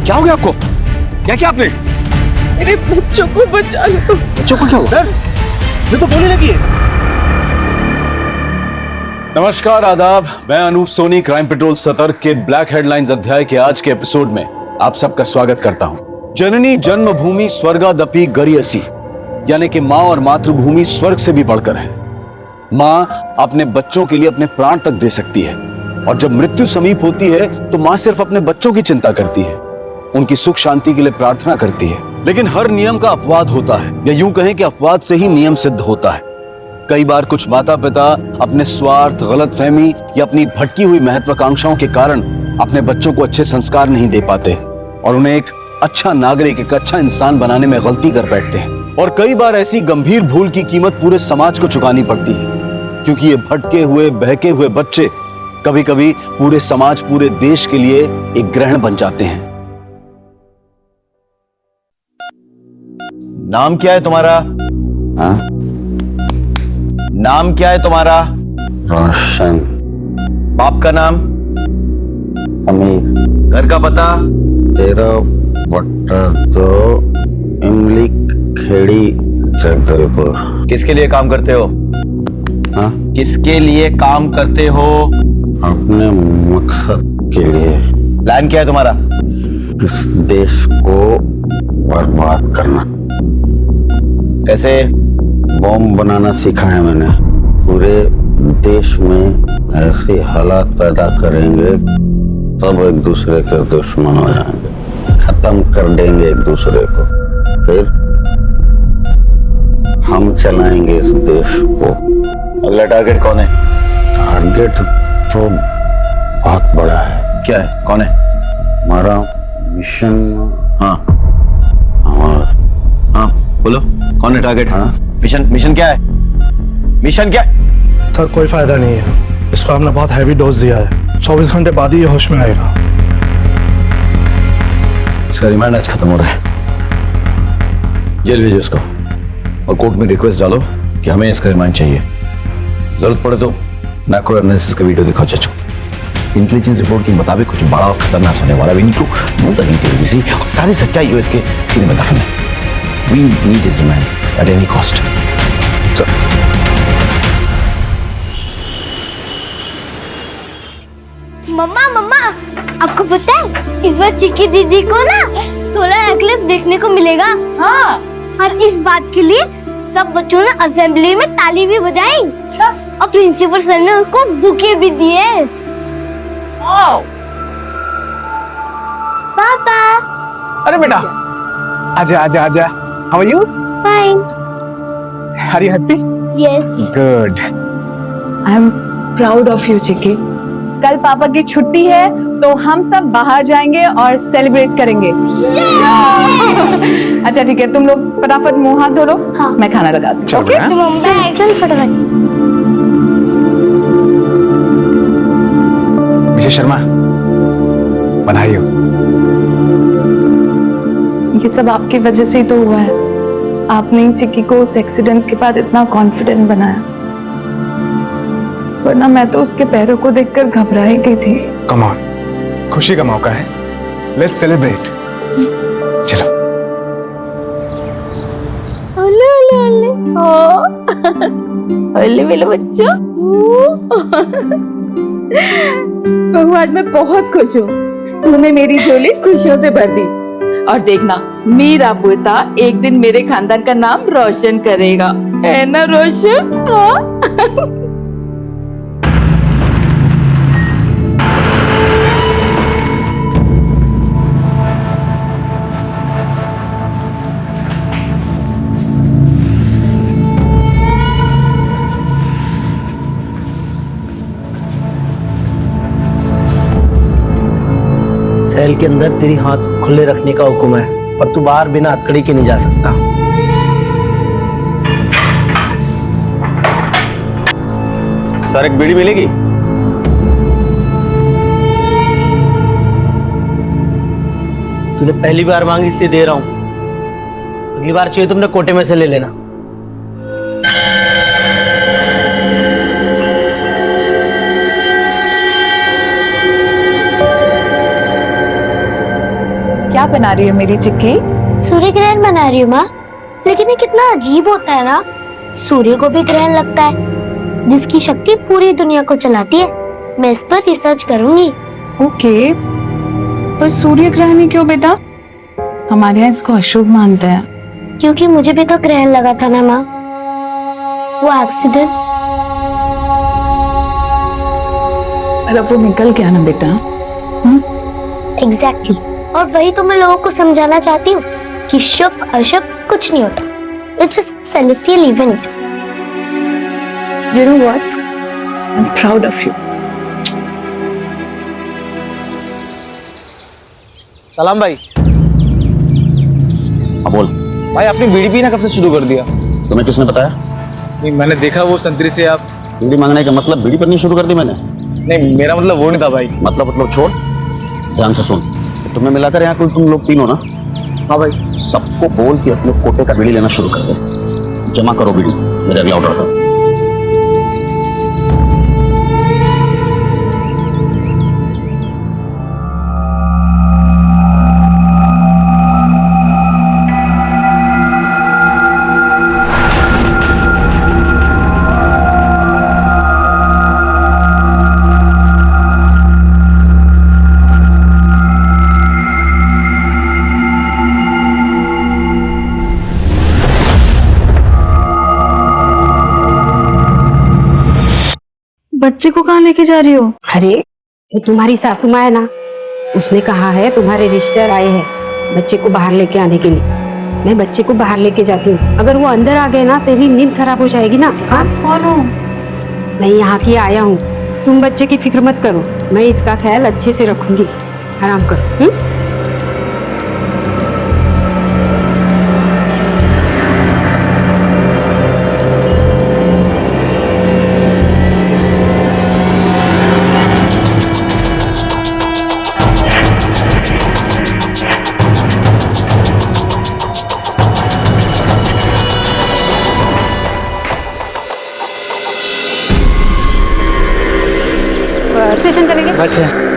क्या हो गया आपको? क्या किया आपने? मेरे बच्चों को बचा लो। बच्चों को क्या हुआ? सर, ये तो बोलने लगी है। नमस्कार, आदाब। मैं अनूप सोनी, क्राइम पेट्रोल सतर्क के ब्लैक हेडलाइंस अध्याय के आज के एपिसोड में आप सबका स्वागत करता हूं। जननी जन्मभूमि स्वर्गादपि गरियसी, यानी कि मां और मातृभूमि स्वर्ग से भी बढ़कर है। मां अपने बच्चों के लिए अपने प्राण तक दे सकती है, और जब मृत्यु समीप होती है तो मां सिर्फ अपने बच्चों की चिंता करती है, उनकी सुख शांति के लिए प्रार्थना करती है। लेकिन हर नियम का अपवाद होता है, या यूं कहें कि अपवाद से ही नियम सिद्ध होता है। कई बार कुछ माता पिता अपने स्वार्थ, गलतफहमी या अपनी भटकी हुई महत्वाकांक्षाओं के कारण अपने बच्चों को अच्छे संस्कार नहीं दे पाते और उन्हें एक अच्छा नागरिक, एक अच्छा इंसान बनाने में गलती कर बैठते हैं। और कई बार ऐसी गंभीर भूल की कीमत पूरे समाज को चुकानी पड़ती है, क्योंकि ये भटके हुए, बहके हुए बच्चे कभी कभी पूरे समाज, पूरे देश के लिए एक ग्रहण बन जाते हैं। नाम क्या है तुम्हारा? हाँ? नाम क्या है तुम्हारा? रोशन। बाप का नाम? अमीर। घर का पता? 13/2 इमली खेड़ी, जगदलपुर। किसके लिए काम करते हो? हाँ? किसके लिए काम करते हो? अपने मकसद के लिए। प्लान क्या है तुम्हारा? इस देश को बर्बाद करना। कैसे? बॉम्ब बनाना सीखा है मैंने। पूरे देश में ऐसे हालात पैदा करेंगे, सब एक दूसरे के दुश्मन हो जाएंगे, खत्म कर देंगे एक दूसरे को, फिर हम चलाएंगे इस देश को। अगला टारगेट कौन है? टारगेट तो बहुत बड़ा है। क्या है? कौन है? हमारा मिशन। हाँ हमारा हाँ बोलो, कौन है टारगेट? हाँ? मिशन क्या है? मिशन क्या है? सर कोई फायदा नहीं है, इसको हमने बहुत हैवी डोज दिया है। 24 घंटे बाद ही ये होश में आएगा। इसका रिमांड आज खत्म हो रहा है, जेल भेजो इसको और कोर्ट में रिक्वेस्ट डालो कि हमें इसका रिमांड चाहिए। जरूरत पड़े तो मैक्रो एनालिसिस का वीडियो दिखाओ चाचू। इंटेलिजेंस रिपोर्ट के मुताबिक कुछ बड़ा और खतरनाक होने वाला। We need to know the details, और सारी सच्चाई जो इसके सीने में दफन है। We need his remand at any cost. Mama mama, आपको पता है इस बार चिक्की दीदी को ना सोलर एक्लिप्स देखने को मिलेगा। हाँ। और इस बात के लिए सब बच्चों ने असेंबली में ताली भी बजाई। अच्छा। और प्रिंसिपल सर ने उसको बुके भी दिए। पापा। अरे बेटा, आजा आजा आजा। How are you? Fine. Are you happy? Yes. Good. I am proud of you Chikki. कल पापा की छुट्टी है तो हम सब बाहर जाएंगे और सेलिब्रेट करेंगे। अच्छा ठीक है, तुम लोग फटाफट मुंह हाथ धो लो। हाँ। मैं खाना लगाती हूँ। चल ओके? रहा है। चल फटाफट। मिसेस शर्मा, बधाई हो। ये सब आपकी वजह से ही तो हुआ है। आपने ही चिक्की को उस एक्सीडेंट के बाद इतना कॉन्फिडेंट बनाया, वरना मैं तो उसके पैरों को देखकर घबरा ही गई थी। कम ऑन, खुशी का मौका है, लेट्स सेलिब्रेट। चलो। ओले ओले ओले ओले मेरे बच्चों। भगवान, मैं बहुत खुश हूँ, तूने मेरी झोली खुशियों से भर दी। और देखना, मेरा पोता एक दिन मेरे खानदान का नाम रोशन करेगा, है ना रोशन? हाँ? सेल के अंदर तेरी हाथ खुले रखने का हुक्म है, और तू बाहर बिना हथकड़ी के नहीं जा सकता। सर, एक बीड़ी मिलेगी? तूने पहली बार मांगी इसलिए दे रहा हूं, अगली बार चाहिए तुमने कोटे में से ले लेना। क्या बना रही हो मेरी चिक्की? सूर्य ग्रहण बना रही हूँ माँ। लेकिन ये कितना अजीब होता है ना, सूर्य को भी ग्रहण लगता है जिसकी शक्ति पूरी दुनिया को चलाती है। मैं इस पर रिसर्च करूंगी। ओके, पर सूर्य ग्रहण ही क्यों बेटा? हमारे यहाँ इसको अशुभ मानते हैं। क्योंकि मुझे भी तो ग्रहण लगा था ना माँ, वो एक्सीडेंट। और अब वो निकल गया ना बेटा। एग्जैक्टली, और वही तो मैं लोगों को समझाना चाहती हूँ कि शुभ अशुभ कुछ नहीं होता। It's just celestial event. You know what? I'm proud of you. सलाम भाई। हाँ बोल। भाई आपने बीड़ी पीना कब से शुरू कर दिया? तुम्हें किसने बताया? नहीं, मैंने देखा वो संतरी से आप। बीड़ी मांगने का मतलब बीड़ी पीनी शुरू कर दी मैंने? नहीं, मेरा मतलब वो नहीं था भाई। मतलब छोड़, ध्यान से सुन। तुम्हें मिलाकर यहाँ कोई तुम लोग तीन हो ना? हाँ भाई। सबको बोल के अपने कोटे का बीड़ी लेना शुरू कर दे। जमा करो बीड़ी मेरे अगला ऑर्डर का। बच्चे को कहाँ लेके जा रही हो? अरे वो तुम्हारी सासू माँ है ना, उसने कहा है तुम्हारे रिश्तेदार आए हैं बच्चे को बाहर लेके आने के लिए। मैं बच्चे को बाहर लेके जाती हूँ। अगर वो अंदर आ गए ना तेरी नींद खराब हो जाएगी ना। आप कौन हो? मैं यहाँ की आया हूँ, तुम बच्चे की फिक्र मत करो, मैं इसका ख्याल अच्छे से रखूंगी। आराम करो। स्टेशन चलेंगे। बैठे।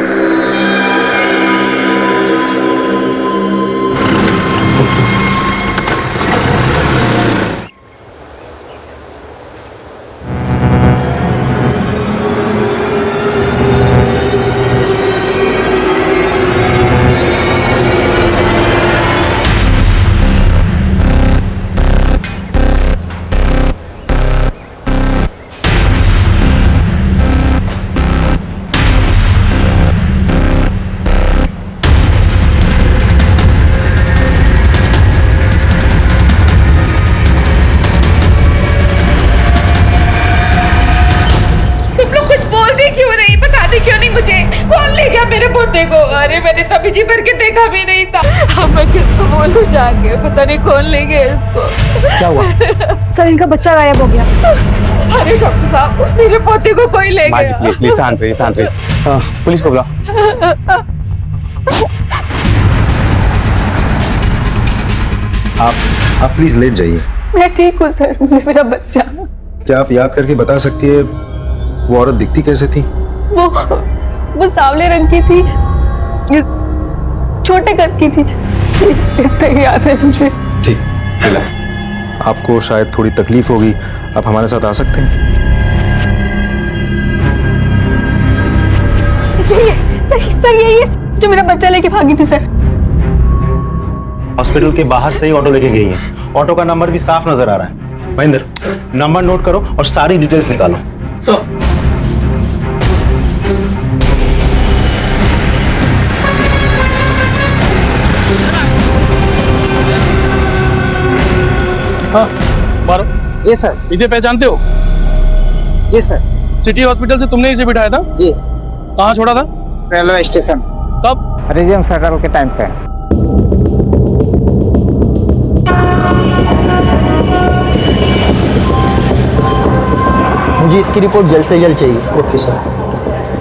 अरे मैंने तभी जी भर के देखा भी नहीं था। अब मैं किसको बोलूं जाके, पता नहीं कौन ले गया इसको। क्या हुआ? सर इनका बच्चा गायब हो गया। अरे डॉक्टर साहब मेरे पोते को कोई ले गया। प्लीज शांत रहिए, शांत रहिए। पुलिस को बुलाओ। आप प्लीज लेट जाइए। मैं ठीक हूँ सर, मेरा बच्चा। क्या आप याद करके बता सकती है वो औरत दिखती कैसे थी? वो सांवले रंग की थी, छोटे कद की थी, इतना ही याद है मुझे। ठीक, रिलैक्स। आपको शायद थोड़ी तकलीफ होगी, आप हमारे साथ आ सकते हैं। सर यही है जो मेरा बच्चा लेके भागी थी सर। हॉस्पिटल के बाहर से ही ऑटो लेके गई है। ऑटो का नंबर भी साफ नजर आ रहा है। महेंद्र, नंबर नोट करो और सारी डिटेल्स निकालो। हाँ, मारो। जी सर। इसे पहचानते हो? जी सर। सिटी हॉस्पिटल से तुमने इसे बिठाया था? जी। कहाँ छोड़ा था? Railway station. कब? रिजर्व शटल के टाइम पे। मुझे इसकी रिपोर्ट जल्द से जल्द चाहिए। Okay sir.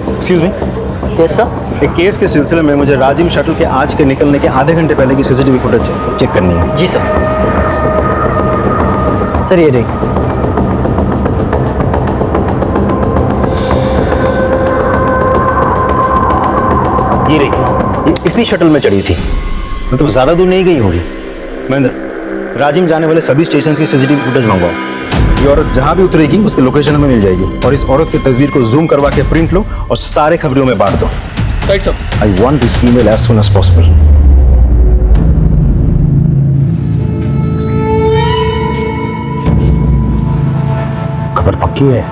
Excuse me. Yes sir. एक केस के सिलसिले में मुझे राजिम शटल के आज के निकलने के आधे घंटे पहले की सीसीटीवी फुटेज चेक करनी है। जी सर। सर ये रही। ये रही, ये इसी शटल में चढ़ी थी। मतलब ज्यादा दूर नहीं गई होगी। महेंद्र, राजिम जाने वाले सभी स्टेशन की सीसीटीवी फुटेज मंगवाओ। ये औरत जहां भी उतरेगी उसकी लोकेशन हमें मिल जाएगी, और इस औरत की तस्वीर को जूम करवा के प्रिंट लो और सारे खबरों में बांट दो। Right sir. I want this female as soon as possible. खबर पक्की है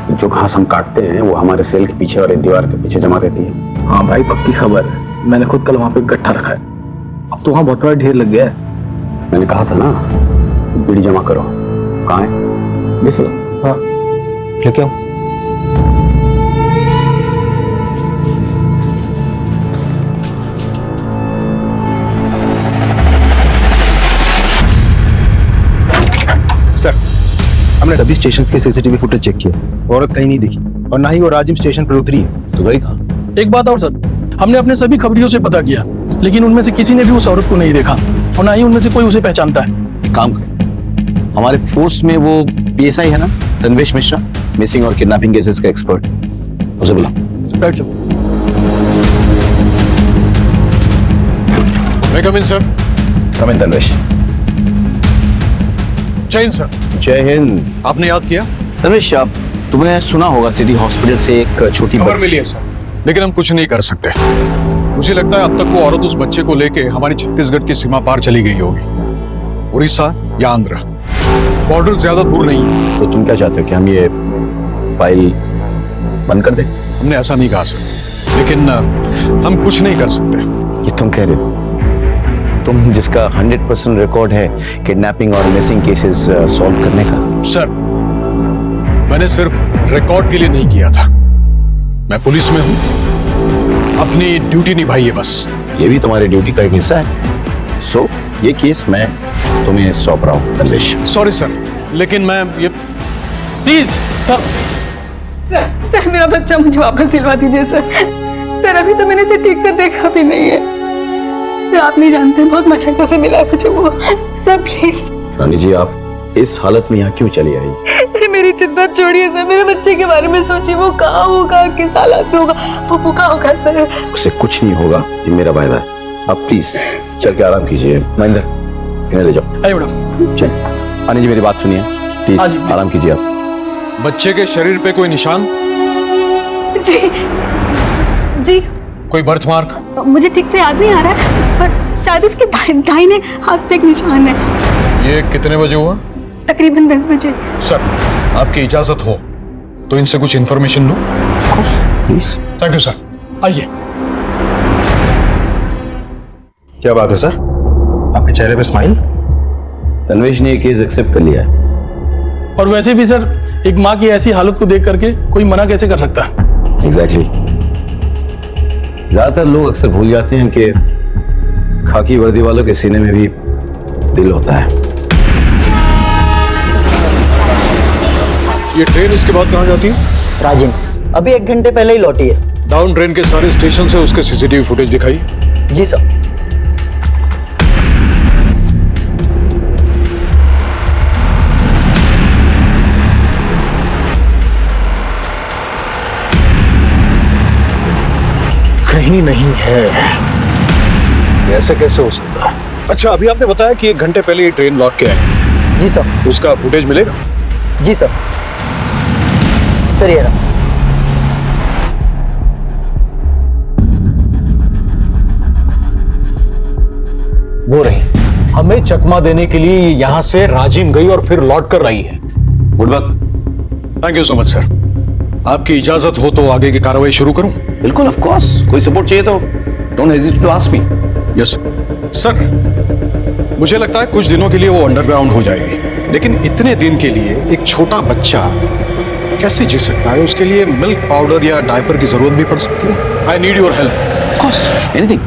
कि जो घास हम काटते हैं वो हमारे सेल के पीछे वाले दीवार के पीछे जमा रहती है। हाँ भाई, पक्की खबर है। मैंने खुद कल वहाँ पे गट्ठा रखा है। अब तो वहाँ बहुत बड़ा ढेर लग गया है। मैंने कहा था ना, बीड़ी जमा करो। कहाँ है? बेस लो। हाँ, लेके आओ। सर, हमने सभी स्टेशन के सीसीटीवी फुटेज चेक किया, औरत कहीं नहीं दिखी और ना ही वो राजिम स्टेशन पर उतरी है। तो गई कहाँ? एक बात और सर, हमने अपने सभी खबरियों से पता किया, लेकिन उनमें से किसी ने भी उस औरत को नहीं देखा और ना ही उनमें से कोई उसे पहचानता है। एक काम करो, हमारे फोर्स में वो पीएसआई है ना, तन्वेश मिश्रा, मिसिंग और किडनैपिंग केसेस का एक्सपर्ट, उसे बुला। Right sir. मैं कम इन सर। कम इन तन्वेश। जय हिंद सर। जय हिंद। आपने याद किया? तन्वेश, आप तुमने सुना होगा सिटी हॉस्पिटल से एक छोटी खबर मिली है सर, लेकिन हम कुछ नहीं कर सकते। मुझे लगता है अब तक वो औरत उस बच्चे को लेके हमारी छत्तीसगढ़ की सीमा पार चली गई होगी, उड़ीसा या आंध्र। बॉर्डर ज्यादा दूर नहीं है। तो तुम क्या चाहते हो कि हम ये फाइल बंद कर दें? हमने ऐसा नहीं कहा सर, लेकिन हम कुछ नहीं कर सकते। ये तुम कह रहे हो? तुम जिसका 100% रिकॉर्ड है किडनैपिंग और मिसिंग केसेस सॉल्व करने का। सर, मैंने सिर्फ रिकॉर्ड के लिए नहीं किया था। मैं पुलिस में हूं, अपनी ड्यूटी निभाई है बस। ये भी तुम्हारी ड्यूटी का एक हिस्सा है। सो ये केस मैं तुम्हें सौंप रहा हूँ तन्वेश। सॉरी सर, लेकिन मैं ये प्लीज सर, मेरा बच्चा मुझे वापस दिलवा दीजिए सर। सर, अभी तो मैंने इसे ठीक से देखा भी नहीं है। सर, आप नहीं जानते, बहुत मशक्कत से मिला है मुझे वो। Sir please. रानी जी, आप इस हालत में यहाँ क्यों चली आई? अरे मेरी चिंता छोड़िए सर, मेरे बच्चे के बारे में सोचिए। वो कहाँ होगा, किस हालत में होगा, वो भूखा होगा सर। उसे कुछ नहीं होगा, ये मेरा वायदा है। आप प्लीज चल के आराम कीजिए। महेंद्र, इन्हें ले जाओ। अरे मैडम। चल, रानी जी मेरी बात सुनिए, प्लीज आराम कीजिए आप। बच्चे के शरीर पे कोई निशान? जी जी, कोई बर्थ मार्क? मुझे ठीक से याद नहीं आ रहा है, पर शायद इसके दाहिने हाथ पे एक निशान है। ये कितने बजे हुआ? तकरीबन 10 बजे। सर, आपकी इजाजत हो तो इनसे कुछ information low. Please. Thank you sir, आइए। क्या बात है सर, आपके चेहरे पे स्माइल? तन्वेश ने ये केस एक्सेप्ट कर लिया है। और वैसे भी सर, एक माँ की ऐसी हालत को देख करके कोई मना कैसे कर सकता है? एग्जैक्टली। ज्यादातर लोग अक्सर भूल जाते हैं कि खाकी वर्दी वालों के सीने में भी दिल होता है। ये ट्रेन इसके बाद कहाँ जाती है? राजिम अभी 1 घंटे पहले ही लौटी है। डाउन ट्रेन के सारे स्टेशन से उसके सीसीटीवी फुटेज दिखाई। जी सर। कहीं नहीं है। ऐसे कैसे हो सकता है? अच्छा, अभी आपने बताया कि 1 घंटे पहले ये ट्रेन लौट के आई। जी सर। उसका फुटेज मिलेगा? जी सर। सर ये रहा। वो रही, हमें चकमा देने के लिए यहां से राजिम गई और फिर लौट कर रही है। गुड वक्त। Thank you so much sir. आपकी इजाजत हो तो आगे की कार्रवाई शुरू करूं? बिल्कुल, ऑफ कोर्स। कोई सपोर्ट चाहिए तो don't hesitate to ask me. Yes sir. मुझे लगता है कुछ दिनों के लिए वो अंडरग्राउंड हो जाएगी, लेकिन इतने दिन के लिए एक छोटा बच्चा कैसे जी सकता है? उसके लिए मिल्क पाउडर या डायपर की जरूरत भी पड़ सकती है। I need your help. Of course, anything.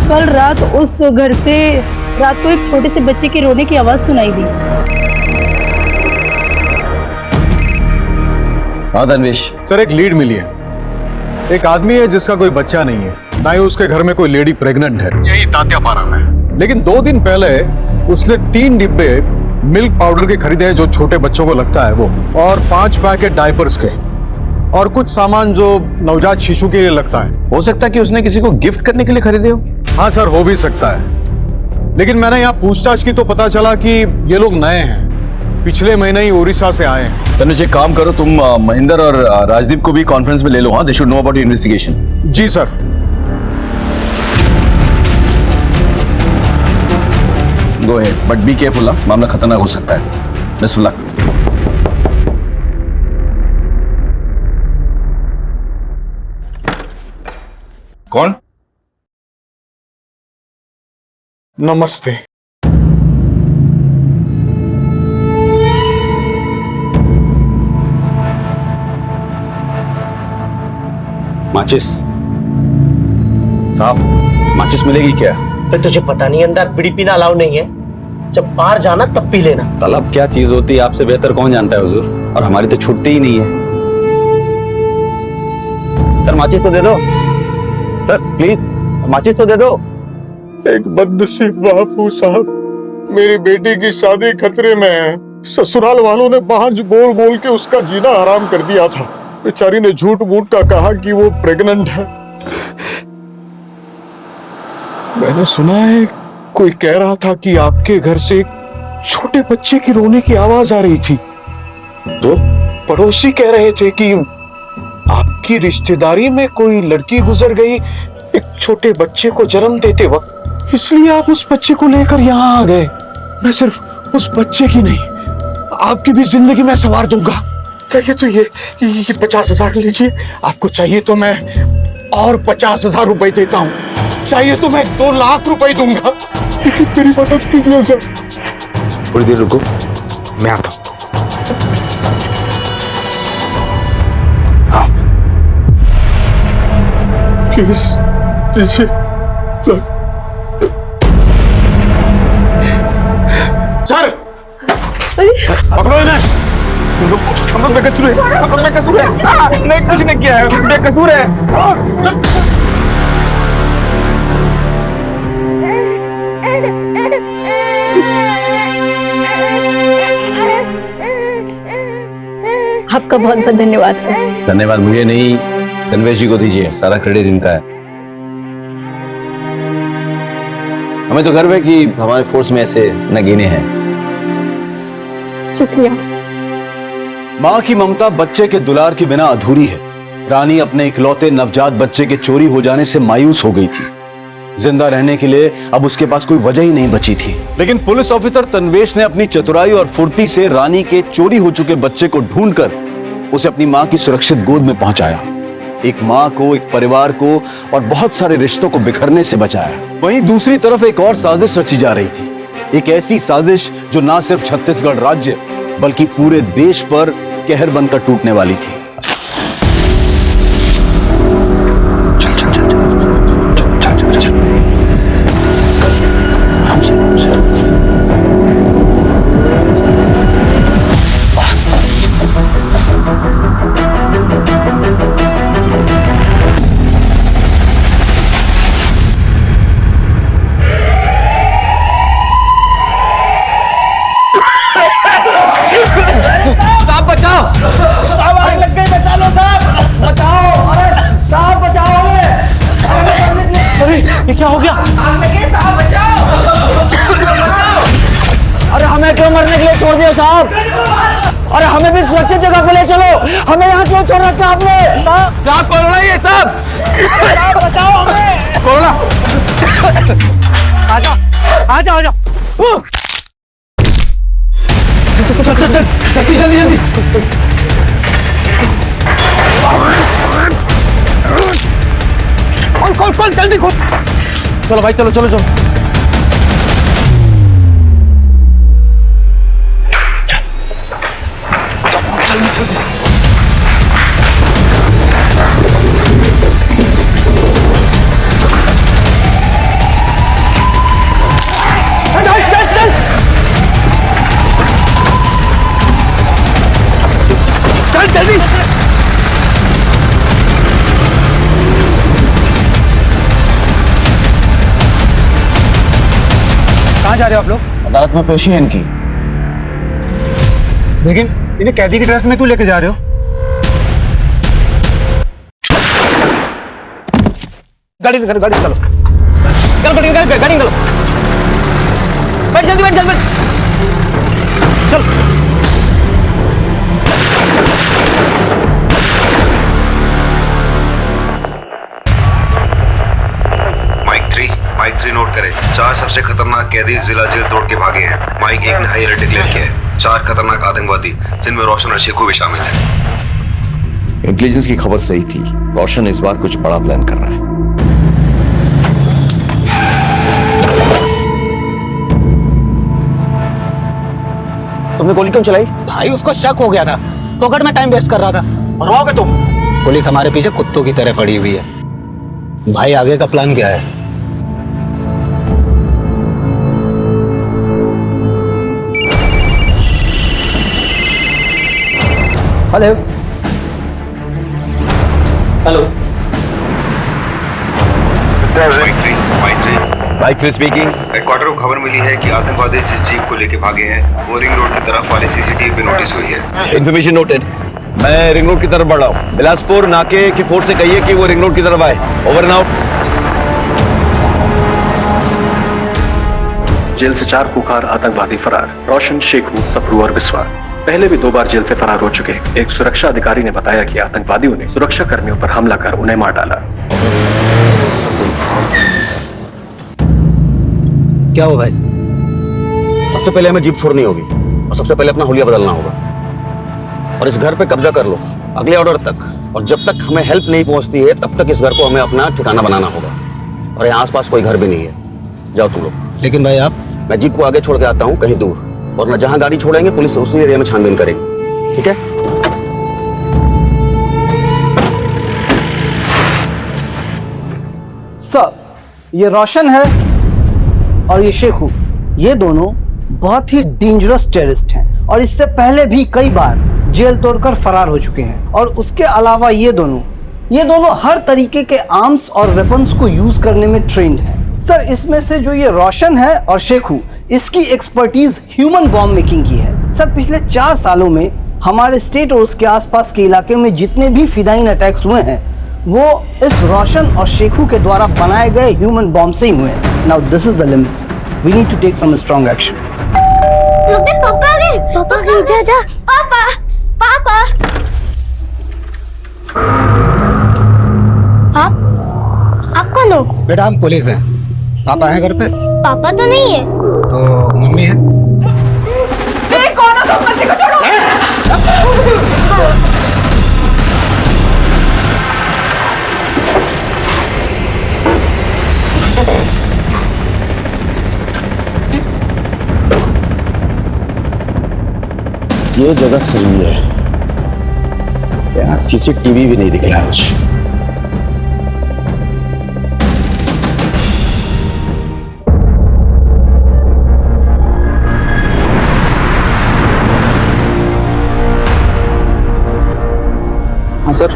कल रात उस घर से रात को एक छोटे से बच्चे के रोने की आवाज सुनाई दी। हाँ तन्वेश। सर एक लीड मिली है। एक आदमी है जिसका कोई बच्चा नहीं है, ना ही उसके घर में कोई लेडी प्रेग्नेंट है, यही तात्यापारा में। लेकिन 2 दिन पहले उसने 3 डिब्बे मिल्क पाउडर के खरीदे हैं जो छोटे बच्चों को लगता है वो, और 5 पैकेट डायपर्स के, और कुछ सामान जो नवजात शिशु के लिए लगता है। हो सकता है कि उसने किसी को गिफ्ट करने के लिए खरीदे हो। हाँ सर, हो भी सकता है, लेकिन मैंने यहाँ पूछताछ की तो पता चला कि ये लोग नए हैं, पिछले महीने ही उड़ीसा से आए हैं। तनुज एक काम करो, तुम महेंद्र और राजदीप को भी कॉन्फ्रेंस में ले लो। हाँ, they should know about your investigation. जी sir. Go ahead, but be careful. मामला खतरनाक हो सकता है। Best of luck. कौन? नमस्ते। माचिस साहब, माचिस मिलेगी क्या? तो तुझे पता नहीं अंदर बीड़ी पीना अलाउ नहीं है, जब बाहर जाना तब पी लेना। तलब क्या चीज होती है आपसे बेहतर कौन जानता है हुजूर, और हमारी तो छुट्टी ही नहीं है। सर माचिस तो दे दो सर, प्लीज माचिस तो दे दो। एक बदनसीब बापू साहब, मेरी बेटी की शादी खतरे में है। ससुराल वालों ने बांझ बोल बोल के उसका जीना हराम कर दिया था। बेचारी ने झूठ मूठ का कहा कि वो प्रेग्नेंट है। मैंने सुना है कोई कह रहा था कि आपके घर से छोटे बच्चे की रोने की आवाज आ रही थी, तो पड़ोसी कह रहे थे कि आपकी रिश्तेदारी में कोई लड़की गुजर गई एक छोटे बच्चे को जन्म देते वक्त, इसलिए आप उस बच्चे को लेकर यहाँ आ गए। मैं सिर्फ उस बच्चे की नहीं, आपकी भी जिंदगी में संवार दूंगा। चाहिए तो ये 50,000 लीजिए, आपको चाहिए तो मैं और 50,000 रुपए देता हूँ, चाहिए तो मैं 2 लाख रुपए दूंगा, लेकिन मेरी मदद कीजिए सर। थोड़ी देर रुको, मैं आता हूँ। प्लीज लीजिए। सर पकड़ो इन्हें। हम लोग बेकसूर है, हम लोग बेकसूर है। नहीं कुछ नहीं किया है, बेकसूर है। आपका बहुत बहुत धन्यवाद सर। धन्यवाद मुझे नहीं, तन्वेश जी को दीजिए, सारा क्रेडिट इनका है। हमें तो गर्व है कि हमारे फोर्स में ऐसे नगीने हैं। शुक्रिया। माँ की ममता बच्चे के दुलार के बिना अधूरी है। रानी अपने इकलौते नवजात बच्चे के चोरी हो जाने से मायूस हो गई थी। जिंदा रहने के लिए अब उसके पास कोई वजह ही नहीं बची थी। लेकिन पुलिस ऑफिसर तन्वेश ने अपनी चतुराई और फुर्ती से रानी के चोरी हो चुके बच्चे को ढूंढकर उसे अपनी माँ की सुरक्षित गोद में पहुंचाया। एक माँ को, एक परिवार को और बहुत सारे रिश्तों को बिखरने से बचाया। वहीं दूसरी तरफ एक और साजिश रची जा रही थी, एक ऐसी साजिश जो न सिर्फ छत्तीसगढ़ राज्य बल्कि पूरे देश पर कहर बनकर टूटने वाली थी। साहब बचाओ, साहब आग लग गई, बचा लो साहब, बचाओ। अरे साहब बचाओ हमें। अरे ये क्या हो गया? आग लग गई साहब, बचाओ। अरे हमें क्यों मरने के लिए छोड़ दिया साहब? अरे हमें भी सुरक्षित जगह पे ले चलो, हमें यहाँ क्यों छोड़ रखा आपने? साहब कोरोना ही है साहब, बचाओ हमें। कोरोना, आ जाओ आ जाओ आ जाओ। जल्दी जल्दी जल्दी। खोल खोल खोल जल्दी खोल। चलो भाई चलो चलो चलो। जल्दी जल्दी। चल चल चल जल्दी। कहाँ जा रहे हो आप लोग? अदालत में पेशी है इनकी। लेकिन इन्हें कैदी की ड्रेस में क्यों लेके जा रहे हो? गाड़ी निकालो, गाड़ी निकालो, चलो गाड़ी निकालो, गाड़ी निकालो, बैठ जल्दी, बैठ जल्दी, चल। माइक 3 नोट करें। 4 सबसे खतरनाक कैदी जिला जेल तोड़ के भागे हैं। माइक 1 ने हाई अलर्ट डिक्लेयर किया है। 4 खतरनाक आतंकवादी जिनमें रोशन और शेखू भी शामिल हैं। इंटेलिजेंस की खबर सही थी, रोशन इस बार कुछ बड़ा प्लान कर रहा है। तुमने गोली क्यों चलाई? भाई उसको शक हो गया था, पॉकेट में टाइम वेस्ट कर रहा था। मरवाओगे तुम? पुलिस हमारे पीछे कुत्तों की तरह पड़ी हुई है। भाई आगे का प्लान क्या है? Hello hello, mike 3 speaking. Headquarter को खबर मिली है कि आतंकवादी जिस जीप को लेके भागे हैं वो रिंग रोड की तरफ वाले सीसीटीवी पे नोटिस हुई है। Information noted. मैं रिंग रोड की तरफ बढ़ रहा हूँ। बिलासपुर नाके के फोर्स से कहिए कि वो रिंग रोड की तरफ आए। Over and out. जेल से 4 कुख्यात आतंकवादी फरार। रोशन, शेखू, सप्रू और बिस्वा पहले भी 2 बार जेल से फरार हो चुके। एक सुरक्षा अधिकारी ने बताया कि आतंकवादियों ने सुरक्षा कर्मियों पर हमला कर उन्हें मार डाला। क्या हो भाई? सबसे पहले हमें जीप छोड़नी होगी और सबसे पहले अपना हुलिया बदलना होगा और इस घर पे कब्जा कर लो अगले ऑर्डर तक। और जब तक हमें हेल्प नहीं पहुंचती है तब तक इस घर को हमें अपना ठिकाना बनाना होगा। और यहाँ आसपास कोई घर भी नहीं है। जाओ तुम लोग। लेकिन भाई आप? मैं जीप को आगे छोड़ के आता हूँ कहीं दूर, और न जहाँ गाड़ी छोड़ेंगे पुलिस उसी एरिया में छानबीन करेगी। ठीक है? सर, ये रोशन है और ये शेखू। ये दोनों बहुत ही डेंजरस टेररिस्ट हैं और इससे पहले भी कई बार जेल तोड़कर फरार हो चुके हैं। और उसके अलावा ये दोनों हर तरीके के आर्म्स और वेपन्स को यूज करने में ट्रेंड हैं। सर, इसमें से जो ये रोशन है और शेखू, इसकी एक्सपर्टीज ह्यूमन बॉम्ब मेकिंग की है। सर, पिछले 4 सालों में हमारे स्टेट और उसके आसपास के इलाके में जितने भी फिदाइन अटैक्स हुए हैं वो इस रोशन और शेखू के द्वारा बनाए गए ह्यूमन बॉम्ब से ही हुए हैं। Now this is the limits. We need to take some strong action. पापा आ गए। पापा आ गए। जा जा। पापा, पापा। आप कौन हो? बेटा हम पुलिस हैं। पापा है घर पे? पापा तो नहीं है। तो मम्मी है। कौन हो तुम? बच्चे को छोड़ो। ये जगह सही है। यहाँ सीसीटीवी भी नहीं दिख रहा कुछ। हाँ सर।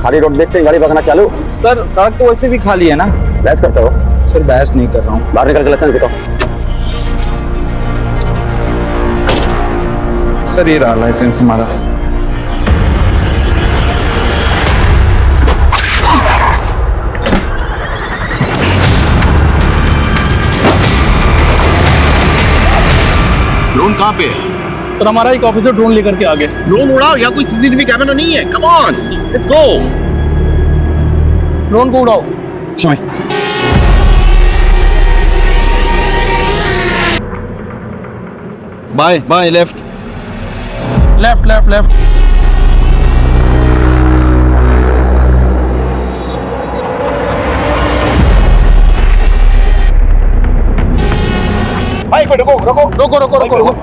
खाली रोड देखते हैं गाड़ी भगाना चालू। सर, सड़क तो वैसे भी खाली है ना। बहस करते हो? सर, बहस नहीं कर रहा हूँ। बाहर निकल के लाइसेंस दिखाओ। सर, ये रहा लाइसेंस हमारा। ड्रोन कहाँ पे है? सर, हमारा एक ऑफिसर ड्रोन लेकर के आ गए। ड्रोन उड़ाओ, या कोई सीसीटीवी कैमरा नहीं है। Come on, let's go. Drone को उड़ाओ। Bye bye, left left left left. भाई रुको रुको रुको रुको रुको रुको।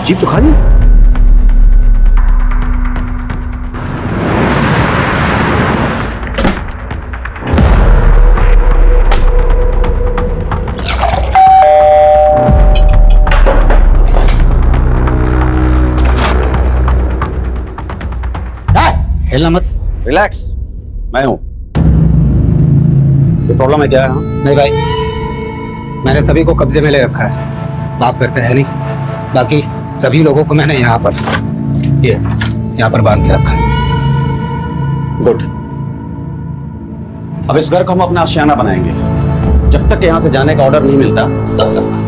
जीप तो खाली। हिलना मत। रिलैक्स, मैं हूं। तो प्रॉब्लम है क्या है? नहीं भाई, मैंने सभी को कब्जे में ले रखा है। बाप घर पे है नहीं, बाकी सभी लोगों को मैंने यहाँ पर बांध के रखा है। गुड। अब इस घर को हम अपना आशियाना बनाएंगे। जब तक यहाँ से जाने का ऑर्डर नहीं मिलता तब तक।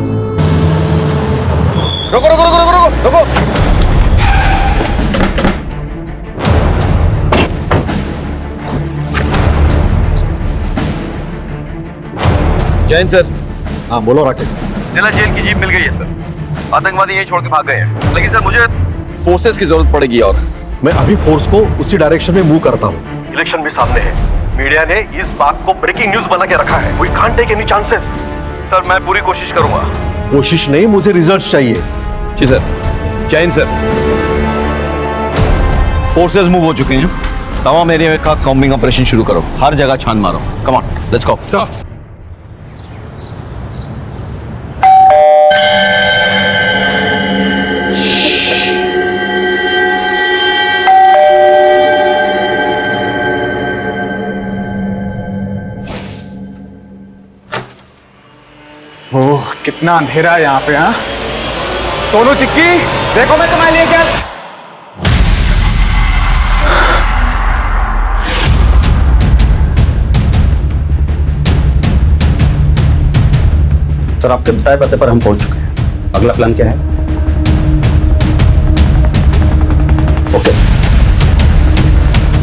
रुको रुको रुको रुको रुको रुको। जैन सर। हाँ बोलो राकेश। जिला जेल की जीप मिल गई है सर। आतंकवादी यही छोड़ के भाग गए हैं, लेकिन सर मुझे फोर्सेस की जरूरत पड़ेगी और मैं अभी फोर्स को उसी डायरेक्शन में मूव करता हूँ। इलेक्शन भी सामने है, मीडिया ने इस बात को ब्रेकिंग न्यूज बना के रखा है। We can't take any chances. Sir मैं पूरी कोशिश करूंगा। कोशिश नहीं, मुझे रिजल्ट चाहिए। जी sir. Jain sir, forces move हो चुके हैं। तमाम एरिया का कॉम्बिंग ऑपरेशन शुरू करो, हर जगह छान मारो। कम on, let's go. Sir oh कितना अंधेरा है यहाँ पे। हाँ सोनू चिक्की, देखो मैं तुम्हारे लिए क्या। सर आपके बताए पते पर हम पहुंच चुके हैं। अगला प्लान क्या है? ओके।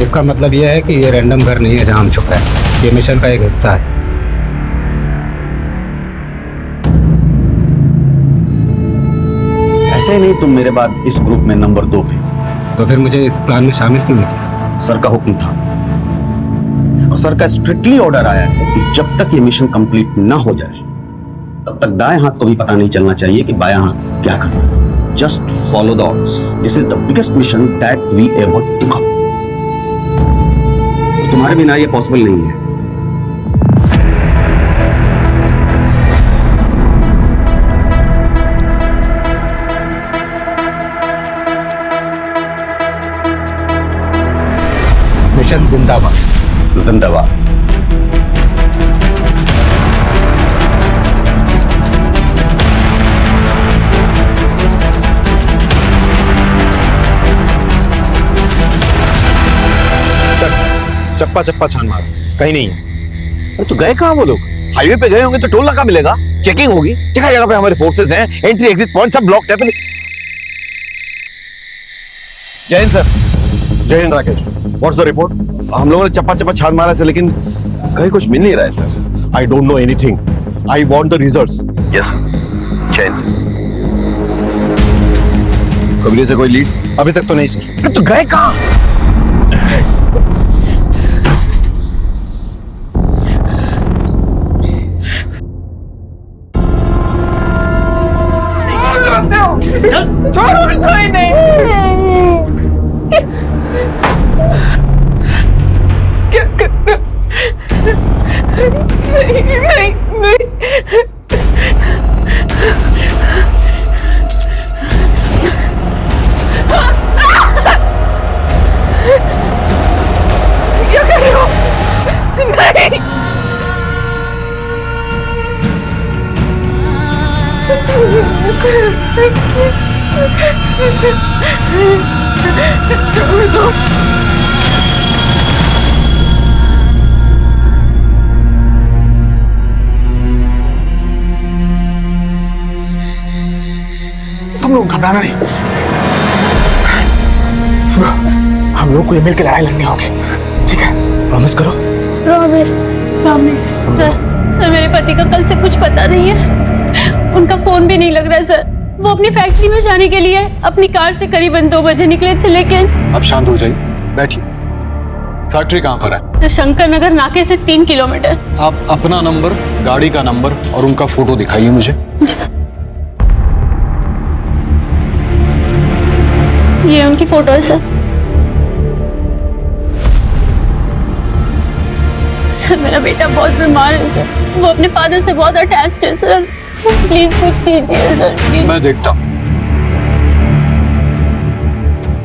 इसका मतलब यह है कि ये रैंडम घर नहीं है जहां हम छुपे हैं। ये मिशन का एक हिस्सा है। ऐसे नहीं तुम मेरे बाद इस ग्रुप में नंबर 2 पे। तो फिर मुझे इस प्लान में शामिल क्यों नहीं किया? सर का हुक्म था और सर का स्ट्रिक्टली ऑर्डर आया है कि जब तक ये मिशन कंप्लीट ना हो जाए तब तक दाएं हाथ को भी पता नहीं चलना चाहिए कि बायां हाथ क्या कर रहा है। Just follow the orders. This is the biggest mission that we ever took up. तुम्हारे बिना ये पॉसिबल नहीं है। मिशन जिंदाबाद। जिंदाबाद। चप्पा चप्पा छान मारो, कहीं नहीं है। अरे तो गए कहाँ वो लोग? हाईवे पे गए होंगे तो टोल नाका मिलेगा, चेकिंग होगी। जगह जगह पे हमारे फोर्सेस हैं, एंट्री एग्जिट पॉइंट सब ब्लॉक है। जय हिंद सर। जय Hind Rakesh. What's the report? हम लोगों ने चप्पा चप्पा छान मारा सर, लेकिन कहीं कुछ मिल नहीं रहा है sir. I don't know anything. I want the results. Yes sir. जय हिंद सर। कबीर से कोई लीड? अभी तक तो नहीं सर। तो गए कहाँ? छोड़ कोई नहीं। क्या करना? नहीं नहीं नहीं। क्या कर रहे हो? नहीं। छोड़ दो। तुम लोग घबराना नहीं। सुनो, हम लोग को ये मिल के लड़ाई लड़नी होगी, ठीक है? प्रॉमिस करो। Promise promise. सर मेरे पति का कल से कुछ पता नहीं है। उनका फोन भी नहीं लग रहा है सर। वो अपनी फैक्ट्री में जाने के लिए अपनी कार से करीबन 2 बजे निकले थे, लेकिन अब शांत हो जाइए, बैठिए। फैक्ट्री कहाँ पर है? शंकर नगर नाके से 3 किलोमीटर। आप अपना नंबर, गाड़ी का नंबर और उनका फोटो दिखाइए मुझे। ये उनकी फोटो है सर। सर मेरा बेटा बहुत बीमार है सर। वो अपने फादर से बहुत अटैच्ड है सर। प्लीज कुछ कीजिए सर, प्लीज। मैं देखता हूं।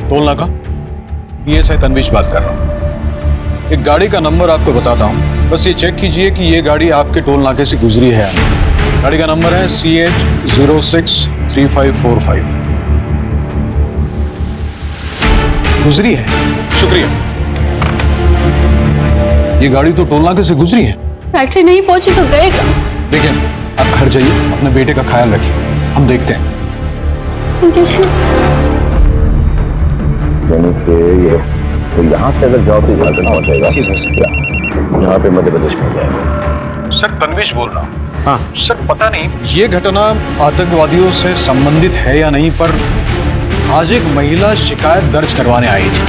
टोल नाका, ये से तनवीश बात कर रहा हूं। एक गाड़ी का नंबर आपको बताता हूं, बस ये चेक कीजिए कि ये गाड़ी आपके टोल नाके से गुजरी है या नहीं। गाड़ी का नंबर है CH063545। गुजरी है। शुक्रिया। ये गाड़ी तो टोल नाके से गुजरी है। फैक्ट्री नहीं पहुंची तो गए कहाँ? देखिए, आप घर जाइए, अपने बेटे का ख्याल रखिए, हम देखते हैं। यानी कि ये तो यहाँ से अगर जाओ तो झारखंड पहुंच जाएगा, यहाँ पे मध्य प्रदेश में जाएगा। सर, तन्वीश बोल रहा हूँ। हाँ सर, पता नहीं ये घटना आतंकवादियों से संबंधित है या नहीं, पर आज एक महिला शिकायत दर्ज करवाने आई थी।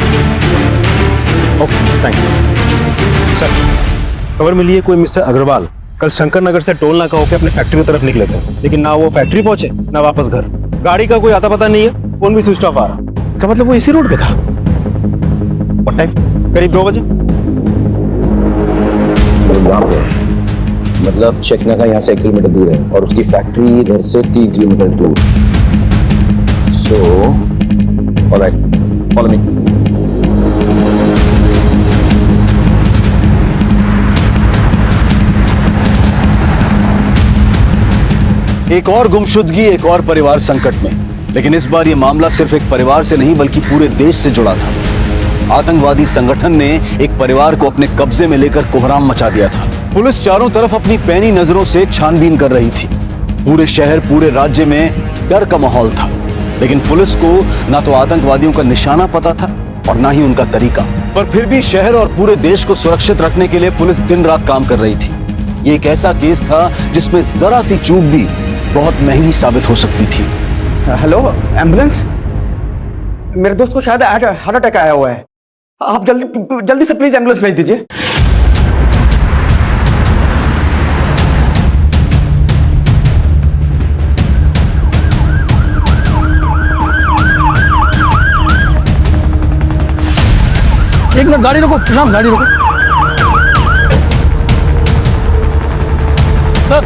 Okay, thank you sir. खबर मिली है कोई मिस्टर अग्रवाल कल शंकर नगर से टोल नाका होकर अपने फैक्ट्री की तरफ निकले थे, लेकिन ना वो फैक्ट्री पहुंचे ना वापस घर। गाड़ी का कोई आता पता नहीं है, फोन भी स्विच ऑफ आ रहा। क्या मतलब वो इसी रोड पे था? और टाइम करीब 2 बजे। मतलब चेकनाका यहाँ से 1 किलोमीटर दूर है और उसकी फैक्ट्री इधर से 3 किलोमीटर दूर। So alright, follow me. एक और गुमशुदगी, एक और परिवार संकट में। लेकिन इस बार ये मामला सिर्फ एक परिवार से नहीं बल्कि पूरे देश से जुड़ा था। आतंकवादी संगठन ने एक परिवार को अपने कब्जे में लेकर कोहराम मचा दिया था। पुलिस चारों तरफ अपनी पैनी नजरों से छानबीन कर रही थी। पूरे शहर, पूरे राज्य में डर का माहौल था। लेकिन पुलिस को ना तो आतंकवादियों का निशाना पता था और ना ही उनका तरीका। पर फिर भी शहर और पूरे देश को सुरक्षित रखने के लिए पुलिस दिन रात काम कर रही थी। ये एक ऐसा केस था जिसमें जरा सी चूक भी बहुत महंगी साबित हो सकती थी। Hello, ambulance? मेरे दोस्त को शायद हार्ट अटैक आया हुआ है। आप जल्दी से प्लीज एम्बुलेंस भेज दीजिए। एक मिनट, गाड़ी रोको राम, गाड़ी रोको। सर,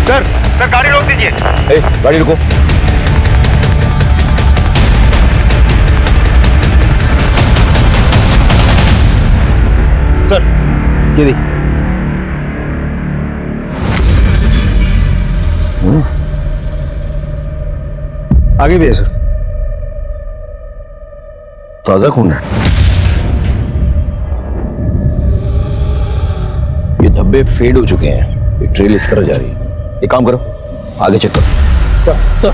सर गाड़ी रोक दीजिए। गाड़ी रुको। सर ये देखिए। आगे भी है सर। ताजा खून है। ये धब्बे फेड हो चुके हैं। ये ट्रेल इस तरह जा रही है। एक काम करो, आगे चेक करो। सर सर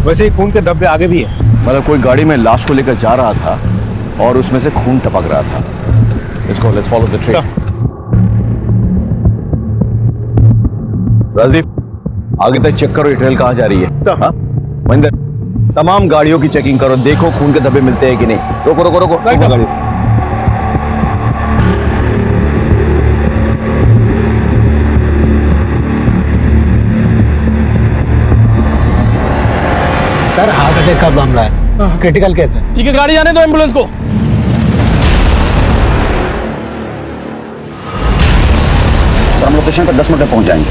वैसे ही खून के धब्बे आगे भी है। मतलब कोई गाड़ी में लाश को लेकर जा रहा था और उसमें से खून टपक रहा था। Let's follow the trail. Rajdeep, आगे तक चेक करो ये ट्रेल कहाँ जा रही है। हाँ? महेंद्र, तमाम गाड़ियों की चेकिंग करो, देखो खून के धब्बे मिलते हैं कि नहीं। रोको रोको रोको, रोको गाड़ी। सर हार्ट अटैक का मामला है, क्रिटिकल केस है। ठीक है, गाड़ी जाने दो एम्बुलेंस को। सर, हम लोकेशन पर 10 मिनट में पहुंच जाएंगे।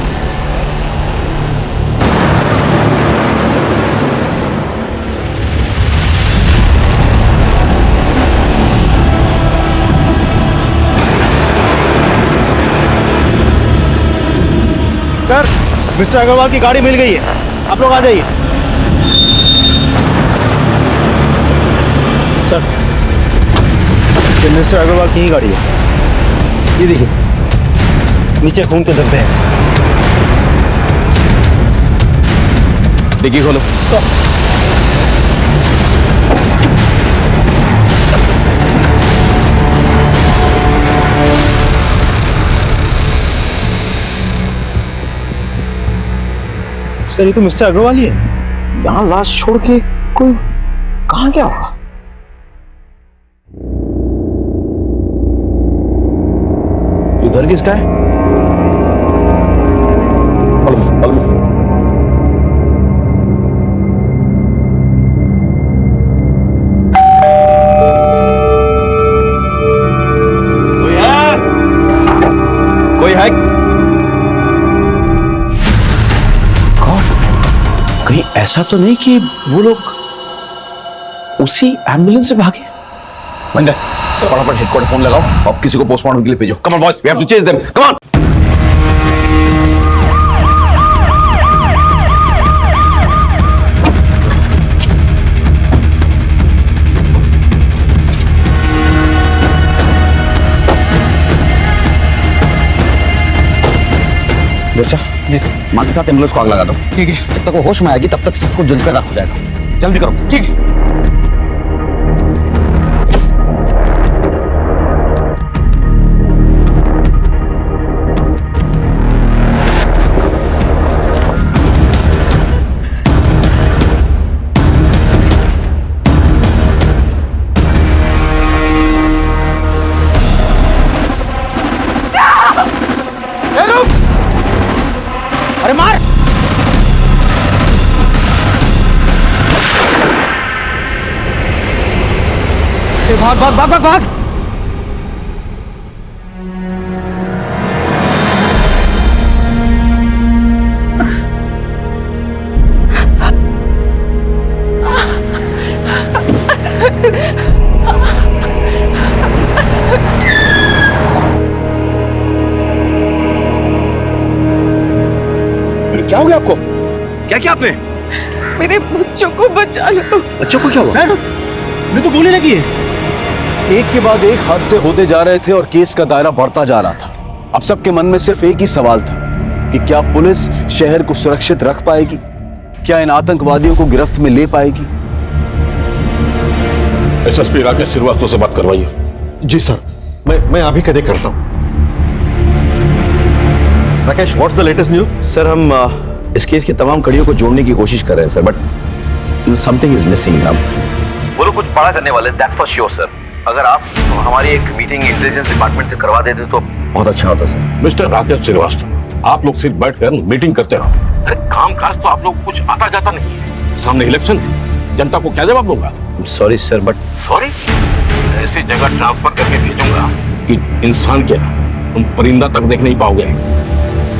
सर मिस्टर अग्रवाल की गाड़ी मिल गई है, आप लोग आ जाइए। सर ये मिस्टर अग्रवाल की ही गाड़ी है। ये देखिए, नीचे खून के धब्बे हैं। डिग्गी खोलो। सर सर ये तो मिस्टर अग्रवाल ही है। यहाँ लाश छोड़ के कोई कहाँ गया होगा? घर किसका है? कोई है? कहीं ऐसा तो नहीं कि वो लोग उसी एम्बुलेंस से भागे? मंदिर फटाफट हेडक्वार्टर फोन लगाओ, अब किसी को पोस्टमार्टम के लिए भेजो। Come on boys, we have to chase them, come on. बेटा, माँ के साथ एम्बुलेंस को आग लगा दो। ठीक है। जब तक वो होश में आएगी तब तक सबको जल्दी राख हो जाएगा। जल्दी करो। ठीक है। अरे मार! भाग भाग भाग भाग भाग! क्या हो गया आपको? क्या किया आपने? मेरे बच्चों को बचा लो। बच्चों को क्या हुआ? सर, मैं तो गोली लगी है। एक के बाद एक हादसे होते जा रहे थे और केस का दायरा बढ़ता जा रहा था। अब सबके मन में सिर्फ एक ही सवाल था कि क्या पुलिस शहर को सुरक्षित रख पाएगी? क्या इन आतंकवादियों को गिरफ्त में ले पाएगी? एसएसपी राकेश श्रीवास्तव से बात करवाइए। जी सर, मैं अभी कदे करता हूँ। Rakesh, what's the latest news? Sir, हम इस केस की तमाम कड़ियों को जोड़ने की कोशिश कर रहे हैं sir, but something is missing. वो लोग कुछ बड़ा करने वाले, दैट्स फॉर श्योर सर। अगर आप हमारी एक मीटिंग इंटेलिजेंस डिपार्टमेंट से करवा देते तो बहुत अच्छा होता सर। मिस्टर राकेश श्रीवास्तव, आप लोग सिर्फ बैठकर मीटिंग करते रहो। अरे काम काज तो आप लोग कुछ आता जाता नहीं है। सामने इलेक्शन है, जनता को क्या जवाब दूंगा? Sorry sir, but sorry? ऐसी जगह ट्रांसफर करके भेजूंगा कि इंसान क्या तुम परिंदा तक देख नहीं पाओगे।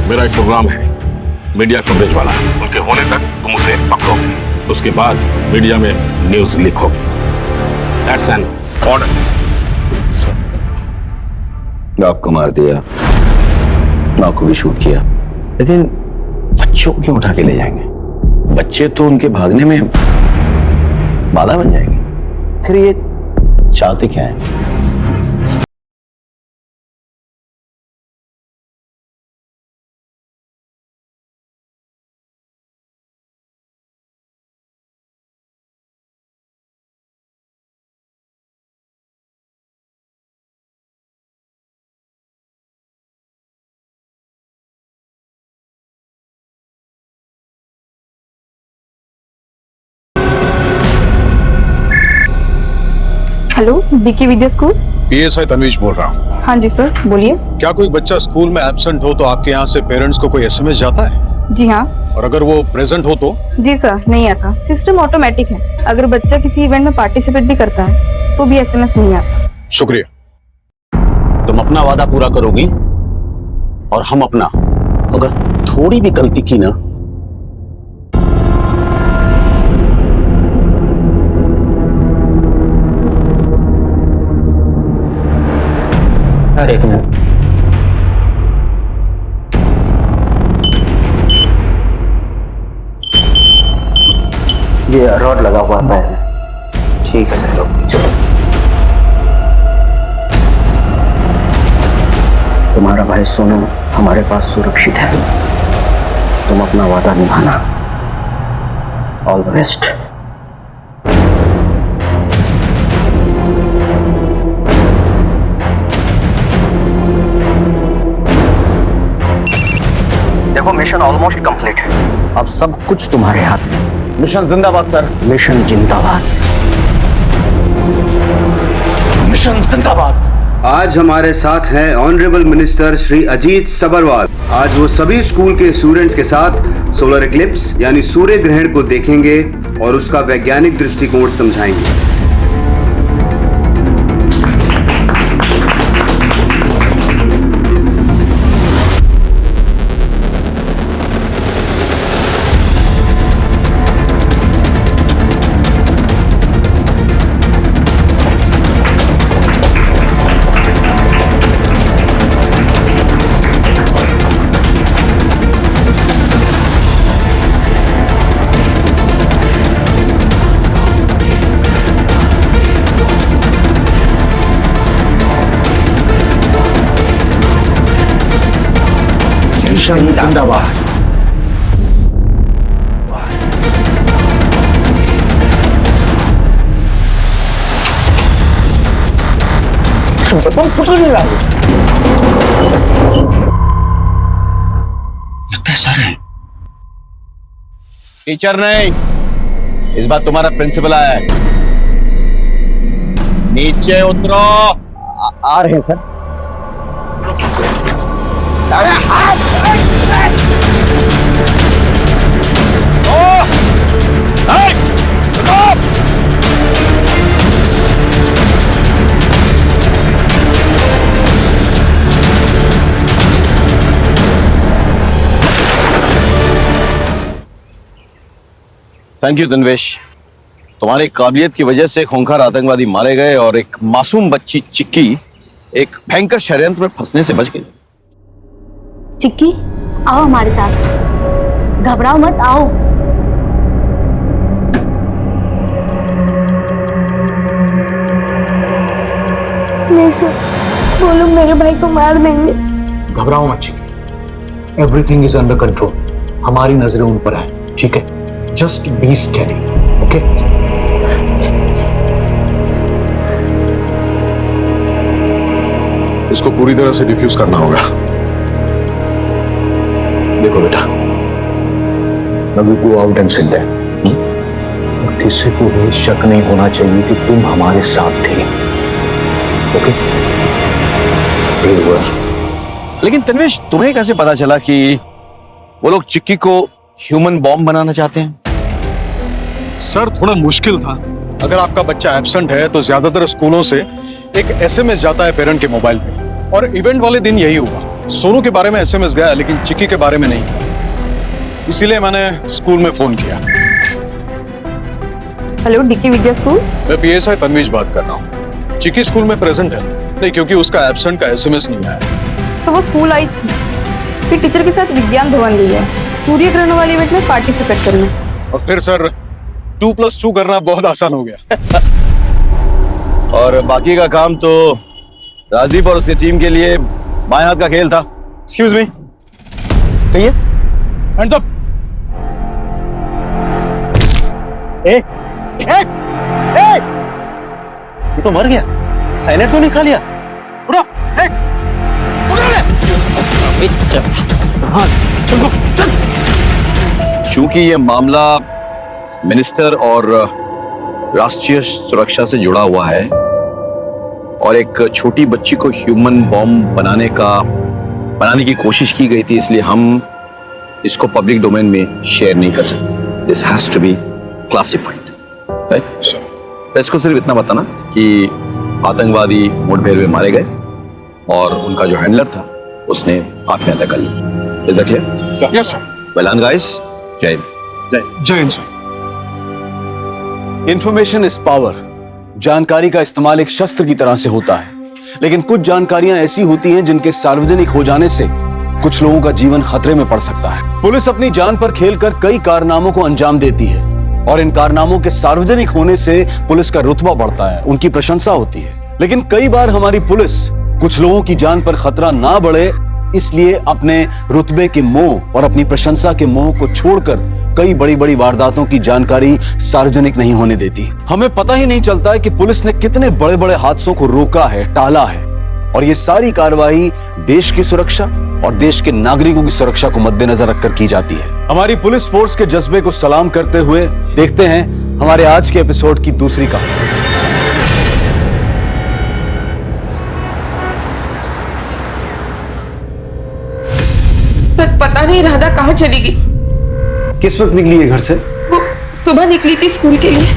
मेरा एक प्रोग्राम है मीडिया कवरेज वाला, उनके होने तक तुम उसे पकड़ोगे, उसके बाद मीडिया में न्यूज लिखोगे। That's an order. आपको मार दिया, माँ को भी शूट किया, लेकिन बच्चों को क्यों उठा के ले जाएंगे? बच्चे तो उनके भागने में बाधा बन जाएंगे। फिर ये चाहते क्या है? हेलो, बीके विद्या स्कूल। पीएसआई तनवीश बोल रहा हूँ। हाँ जी सर, बोलिए। क्या कोई बच्चा स्कूल में एब्सेंट हो तो आपके यहाँ से पेरेंट्स को कोई एसएमएस जाता है? जी हाँ। और अगर वो प्रेजेंट हो तो? जी सर, नहीं आता। सिस्टम ऑटोमेटिक है। अगर बच्चा किसी इवेंट में पार्टिसिपेट भी करता है तो भी एसएमएस नहीं आता। शुक्रिया। तुम अपना वादा पूरा करोगी और हम अपना। अगर थोड़ी भी गलती की ना, एक मिनट, ये रॉड लगा हुआ है। ठीक है सर, चलो। तुम्हारा भाई सोनू हमारे पास सुरक्षित है, तुम अपना वादा निभाना। All the best. देखो, मिशन ऑलमोस्ट कंप्लीट है, अब सब कुछ तुम्हारे हाथ में। मिशन जिंदाबाद सर। मिशन जिंदाबाद। मिशन जिंदाबाद। आज हमारे साथ हैं ऑनरेबल मिनिस्टर श्री अजीत सबरवाल। आज वो सभी स्कूल के स्टूडेंट्स के साथ सोलर इक्लिप्स यानी सूर्य ग्रहण को देखेंगे और उसका वैज्ञानिक दृष्टिकोण समझाएंगे। रोशन जिंदाबाद। लगता है सर है। टीचर नहीं, इस बार तुम्हारा प्रिंसिपल आया है। नीचे उतरो। आ रहे हैं सर। अरे हाथ थैंक यू तन्वेश, तुम्हारी काबिलियत की वजह से खूंखार आतंकवादी मारे गए और एक मासूम बच्ची चिक्की एक भयंकर षड्यंत्र में फंसने से बच गई। चिक्की, आओ हमारे साथ, घबराओ मत, आओ। नहीं सर, वो लोग मेरे भाई को मार देंगे। घबराओ मत चिक्की, एवरीथिंग इज अंडर कंट्रोल। हमारी नजरें उन पर है, ठीक है? Just be steady, okay? इसको पूरी तरह से डिफ्यूज करना होगा। देखो बेटा, now we go out and sit there. और किसी को भी शक नहीं होना चाहिए कि तुम हमारे साथ थे, ओके? लेकिन तन्वेश, तुम्हें कैसे पता चला कि वो लोग चिक्की को ह्यूमन बॉम्ब बनाना चाहते हैं? सर, थोड़ा मुश्किल था। अगर आपका बच्चा एब्सेंट है तो ज्यादातर स्कूलों से एक एसएमएस जाता है पेरेंट के मोबाइल पे, और इवेंट वाले दिन यही हुआ। सोनू के बारे में एसएमएस गया लेकिन चिक्की के बारे में नहीं, इसीलिए मैंने स्कूल में फोन किया। हेलो, डीके विद्या स्कूल। मैं पीएसआई तन्वीज बात कर रहा हूँ। चिक्की स्कूल में प्रेजेंट है? नहीं, क्योंकि उसका एब्सेंट का एसएमएस नहीं आया। सो वो स्कूल आई थी, फिर टीचर के साथ विज्ञान भवन गई है सूर्य ग्रहण वाले इवेंट में पार्टिसिपेट करने। और फिर सर 2+2 करना बहुत आसान हो गया। और बाकी का काम तो राजदीप और उसकी टीम के लिए बाएं हाथ का खेल था। एक्सक्यूज मी, कहिए। Hands up. ए, ए, ए, ये तो मर गया। साइनेट तो नहीं खा लिया? उठो, ए, उठो ले। हाँ, चलो, चल। चूंकि ये मामला मिनिस्टर और राष्ट्रीय सुरक्षा से जुड़ा हुआ है और एक छोटी बच्ची को ह्यूमन बॉम्ब बनाने की कोशिश की गई थी, इसलिए हम इसको पब्लिक डोमेन में शेयर नहीं कर सकते। This has to be classified, right? इसको सिर्फ इतना बताना कि आतंकवादी मुठभेड़ में मारे गए और उनका जो हैंडलर था उसने आत्महत्या कर ली। Is that clear? Yes sir. Well done guys. जय हिंद। जय हिंद सर। Information is power. जानकारी का इस्तेमाल एक शस्त्र की तरह से होता है, लेकिन कुछ जानकारियां ऐसी होती हैं जिनके सार्वजनिक हो जाने से कुछ लोगों का जीवन खतरे में पड़ सकता है। पुलिस अपनी जान पर खेलकर कई कारनामों को अंजाम देती है और इन कारनामों के सार्वजनिक होने से पुलिस का रुतबा बढ़ता है, उनकी प्रशंसा होती है। लेकिन कई बार हमारी पुलिस कुछ लोगों की जान पर खतरा ना बढ़े इसलिए अपने रुतबे के मोह और अपनी प्रशंसा के मोह को छोड़कर कई बड़ी बड़ी वारदातों की जानकारी सार्वजनिक नहीं होने देती। हमें पता ही नहीं चलता है कि पुलिस ने कितने बड़े बड़े हादसों को रोका है, टाला है, और ये सारी कार्रवाई देश की सुरक्षा और देश के नागरिकों की सुरक्षा को मद्देनजर रखकर की जाती है। हमारी पुलिस फोर्स के जज्बे को सलाम करते हुए देखते हैं हमारे आज के एपिसोड की दूसरी कहानी। सर, पता नहीं राधा कहाँ चली गई। किस वक्त निकली है घर से? वो सुबह निकली थी स्कूल के लिए,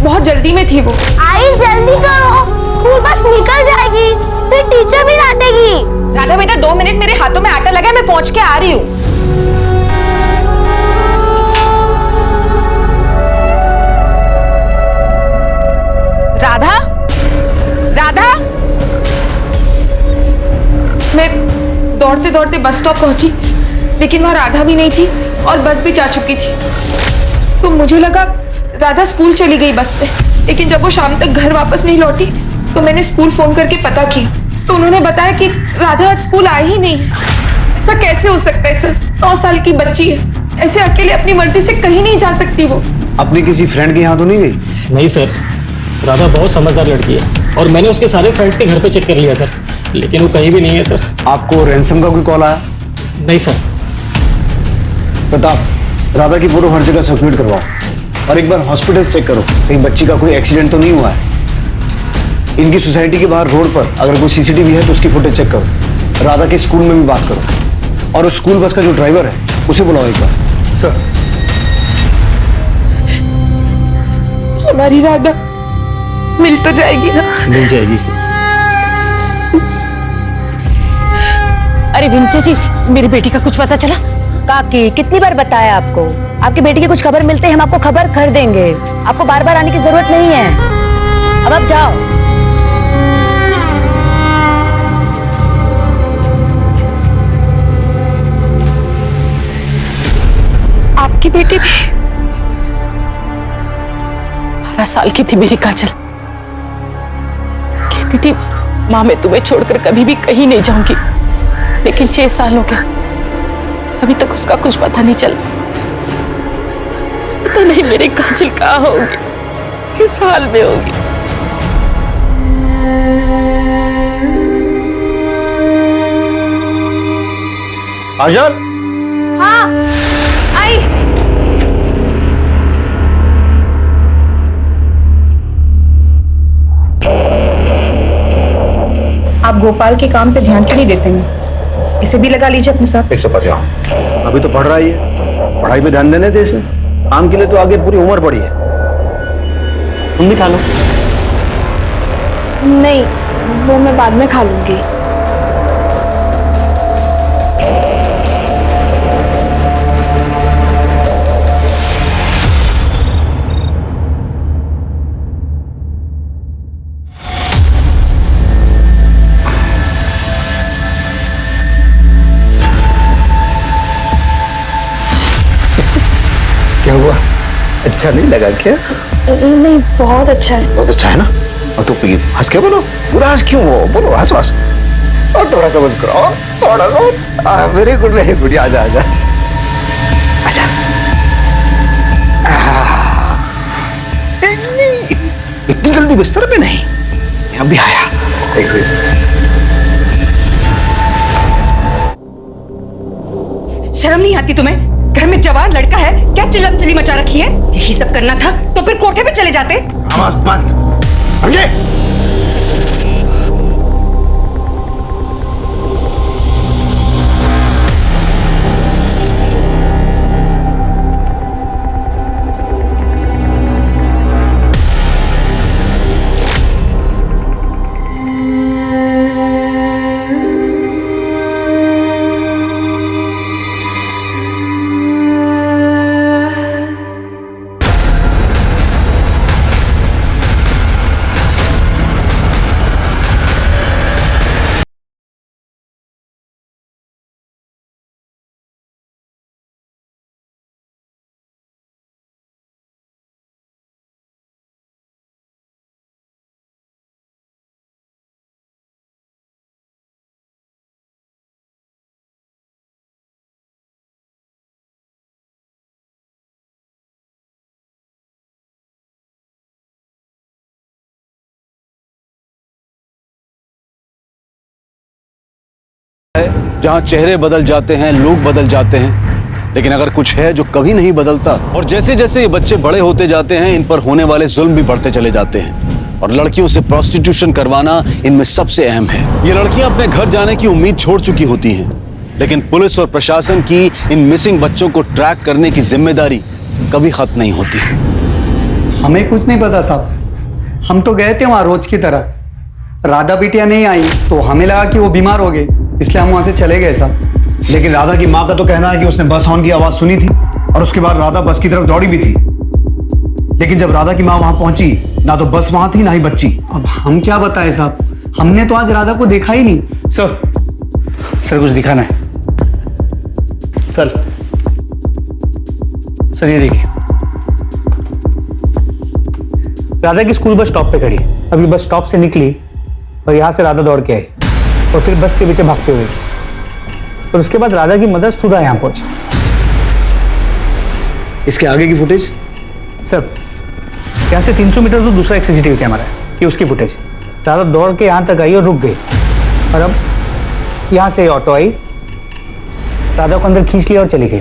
बहुत जल्दी में थी वो। आई जल्दी करो, स्कूल बस निकल जाएगी, फिर टीचर भी डांटेगी। राधा बेटा, 2 मिनट, मेरे हाथों में आटा लगा है, मैं पहुंच के आ रही हूँ। राधा, राधा। मैं दौड़ते दौड़ते बस स्टॉप पहुंची, लेकिन वहां राधा भी नहीं थी और बस भी जा चुकी थी। तो मुझे लगा राधा स्कूल चली गई बस पे, लेकिन जब वो शाम तक घर वापस नहीं लौटी तो मैंने स्कूल फोन करके पता किया, तो उन्होंने बताया कि राधा आज स्कूल आई ही नहीं। ऐसा कैसे हो सकता है सर? 9 साल की बच्ची है, ऐसे अकेले अपनी मर्जी से कहीं नहीं जा सकती वो। अपने किसी फ्रेंड के यहाँ तो नहीं गई? नहीं सर, राधा बहुत समझदार लड़की है और मैंने उसके सारे फ्रेंड्स के घर पे चेक कर लिया सर, लेकिन वो कहीं भी नहीं है सर। आपको रैंसम का कोई कॉल आया? नहीं सर। प्रताप, राधा की फोटो हर जगह सर्कुलेट करवाओ और एक बार हॉस्पिटल चेक करो कहीं बच्ची का कोई एक्सीडेंट तो नहीं हुआ है। इनकी सोसाइटी के बाहर रोड पर अगर कोई सीसीटीवी है तो उसकी फुटेज चेक करो। राधा के स्कूल में भी बात करो और उस स्कूल बस का जो ड्राइवर है उसे बुलाओ एक बार। सर, हमारी राधा मिल तो जाएगी ना? मिल जाएगी। अरे विंटे जी, मेरी बेटी का कुछ पता चला? काकी, कितनी बार बताया आपको, आपकी बेटी की कुछ खबर मिलते हम आपको खबर कर देंगे। आपको बार बार आने की जरूरत नहीं है। अब आप जाओ। आपकी बेटी भी 12 साल की थी मेरी काजल। कहती थी माँ मैं तुम्हें छोड़कर कभी भी कहीं नहीं जाऊंगी, लेकिन 6 साल हो गया, अभी तक उसका कुछ पता नहीं चला। पता नहीं मेरी काजल कहाँ होगी, किस हाल में होगी। आजान। हाँ, आई। आप गोपाल के काम पे ध्यान क्यों नहीं देते हैं? इसे भी लगा लीजिए अपने साथ। 150। अभी तो पढ़ रहा ही है, पढ़ाई पे ध्यान देने दे इसे। काम के लिए तो आगे पूरी उम्र पड़ी है। तुम भी खा लो। नहीं, वो मैं बाद में खा लूंगी। क्या हुआ? अच्छा नहीं लगा क्या? नहीं, बहुत अच्छा है। बहुत अच्छा है ना? और तो हंस के बोलो, उदास क्यों हो? बोलो, हंसो हंसो। और थोड़ा सा बस करो, और थोड़ा सा। Very good, very good. आजा आजा आजा। नहीं, इतनी जल्दी बिस्तर पे नहीं, मैं अभी आया। एक शर्म नहीं आती तुम्हें? घर में जवान लड़का है, क्या चिल्लम चिल्ली मचा रखी है? यही सब करना था तो फिर कोठे पे चले जाते। आवाज बंद। समझे? जहां चेहरे बदल जाते हैं, लोग बदल जाते हैं, लेकिन अगर कुछ है जो कभी नहीं बदलता, और जैसे जैसे ये बच्चे बड़े होते जाते हैं, इन पर होने वाले जुल्म भी बढ़ते चले जाते हैं, और लड़कियों से प्रोस्टिट्यूशन करवाना इनमें सबसे अहम है। ये लड़कियां अपने घर जाने की उम्मीद छोड़ चुकी होती हैं, लेकिन पुलिस और प्रशासन की इन मिसिंग बच्चों को ट्रैक करने की जिम्मेदारी कभी खत्म नहीं होती। हमें कुछ नहीं पता साहब, हम तो गए थे वहां रोज की तरह। राधा बिटिया नहीं आई तो हमें लगा कि वो बीमार हो गए, इसलिए हम वहां से चले गए साहब। लेकिन राधा की माँ का तो कहना है कि उसने बस हॉर्न की आवाज सुनी थी और उसके बाद राधा बस की तरफ दौड़ी भी थी, लेकिन जब राधा की माँ वहां पहुंची, ना तो बस वहां थी ना ही बच्ची। अब हम क्या बताएं साहब, हमने तो आज राधा को देखा ही नहीं। सर कुछ दिखाना है। सर ये देखिए, राधा की स्कूल बस स्टॉप पे खड़ी है। अभी बस स्टॉप से निकली और यहाँ से राधा दौड़ के आई और फिर बस के पीछे भागते हुए। और उसके बाद राधा की मदर सुधा यहाँ पहुंची। इसके आगे की फुटेज? सर यहाँ से 300 मीटर दूर दूसरा एक सीसीटीवी कैमरा है, ये उसकी फुटेज। राधा दौड़ के यहाँ तक आई और रुक गई, और अब यहाँ से ऑटो आई, राधा को अंदर खींच लिया और चली गई।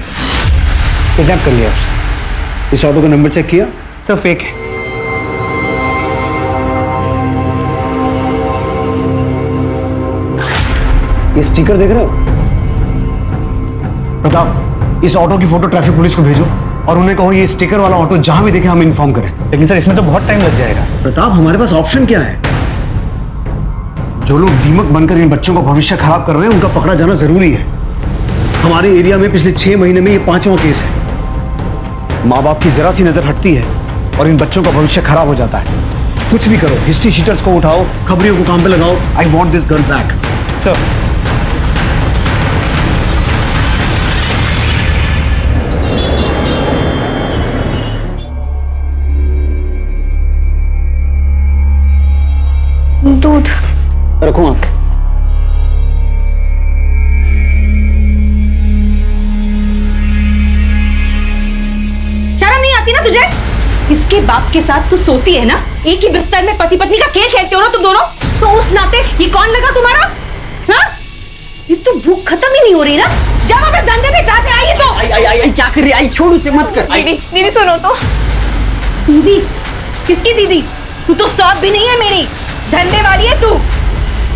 किडनैप कर लिया उसे। इस ऑटो का नंबर चेक किया? सर फेक है। ये स्टिकर देख रहे हो? प्रताप, इस ऑटो की फोटो ट्रैफिक पुलिस को भेजो और उन्हें कहो ये स्टिकर वाला ऑटो जहां भी देखे हमें इन्फॉर्म करें। लेकिन सर इसमें तो बहुत टाइम लग जाएगा। प्रताप, हमारे पास ऑप्शन क्या है? जो लोग दीमक बनकर इन बच्चों का भविष्य खराब कर रहे हैं उनका पकड़ा जाना जरूरी है। हमारे एरिया में पिछले 6 महीने में ये 5वां केस है। माँ बाप की जरा सी नजर हटती है और इन बच्चों का भविष्य खराब हो जाता है। कुछ भी करो, हिस्ट्री शीटर्स को उठाओ, खबरियों को काम पे लगाओ। I want this girl back. Sir दूध रखो आप। शर्म नहीं आती ना तुझे? इसके बाप के साथ तू सोती है ना? एक ही बिस्तर में पति पत्नी का खेल खेलते हो ना तुम दोनों? तो उस नाते ये कौन लगा तुम्हारा? हाँ? ये तो भूख खत्म ही नहीं हो रही ना? जा वापस धंधे पे, जहाँ से आई है तो। आई क्या कर रही? आई छोड़ उसे, मत कर। दीदी दीदी सुनो तो। दीदी? किसकी दीदी? तू तो सौंप भी नहीं है मेरी, धंधे वाली है तू।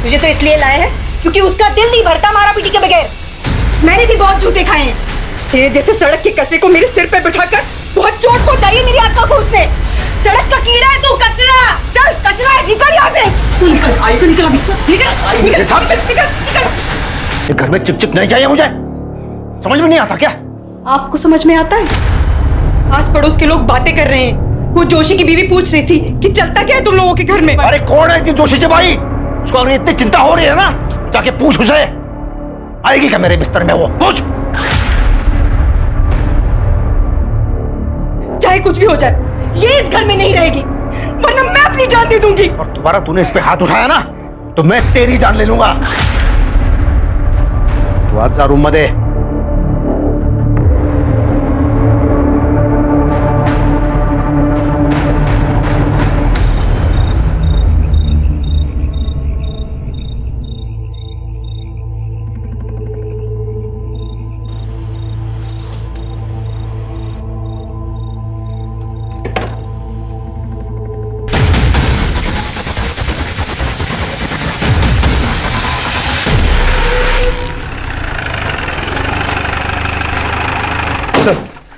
तुझे तो इसलिए लाया है क्योंकि उसका दिल नहीं भरता मारा पीटी के बगैर। मैंने भी बहुत जूते खाए हैं। तेरे जैसे सड़क के कचरे को मेरे सिर पे बिठाकर बहुत चोट पहुंचाई है मेरी आत्मा को उसने। सड़क का कीड़ा है तू, कचरा। चल कचरा है, निकल यहाँ से। तू निकल, आई तो निकल अभी। निकल। घर में चिप नहीं चाहिए मुझे। समझ में नहीं आता क्या? आपको समझ में आता है? आस पड़ोस के लोग बातें कर रहे हैं। वो जोशी की बीवी पूछ रही थी कि चलता क्या है तुम लोगों के घर में। अरे कौन है जोशी जी भाई? उसको अगर इतनी चिंता हो रही है ना, जाके पूछ उसे। आएगी क्या मेरे बिस्तर में? वो पूछ। चाहे कुछ भी हो जाए, ये इस घर में नहीं रहेगी, वरना मैं अपनी जान दे दूंगी। और दोबारा तूने इस पे हाथ उठाया ना तो मैं तेरी जान ले लूंगा। तू आज जा रूम में दे।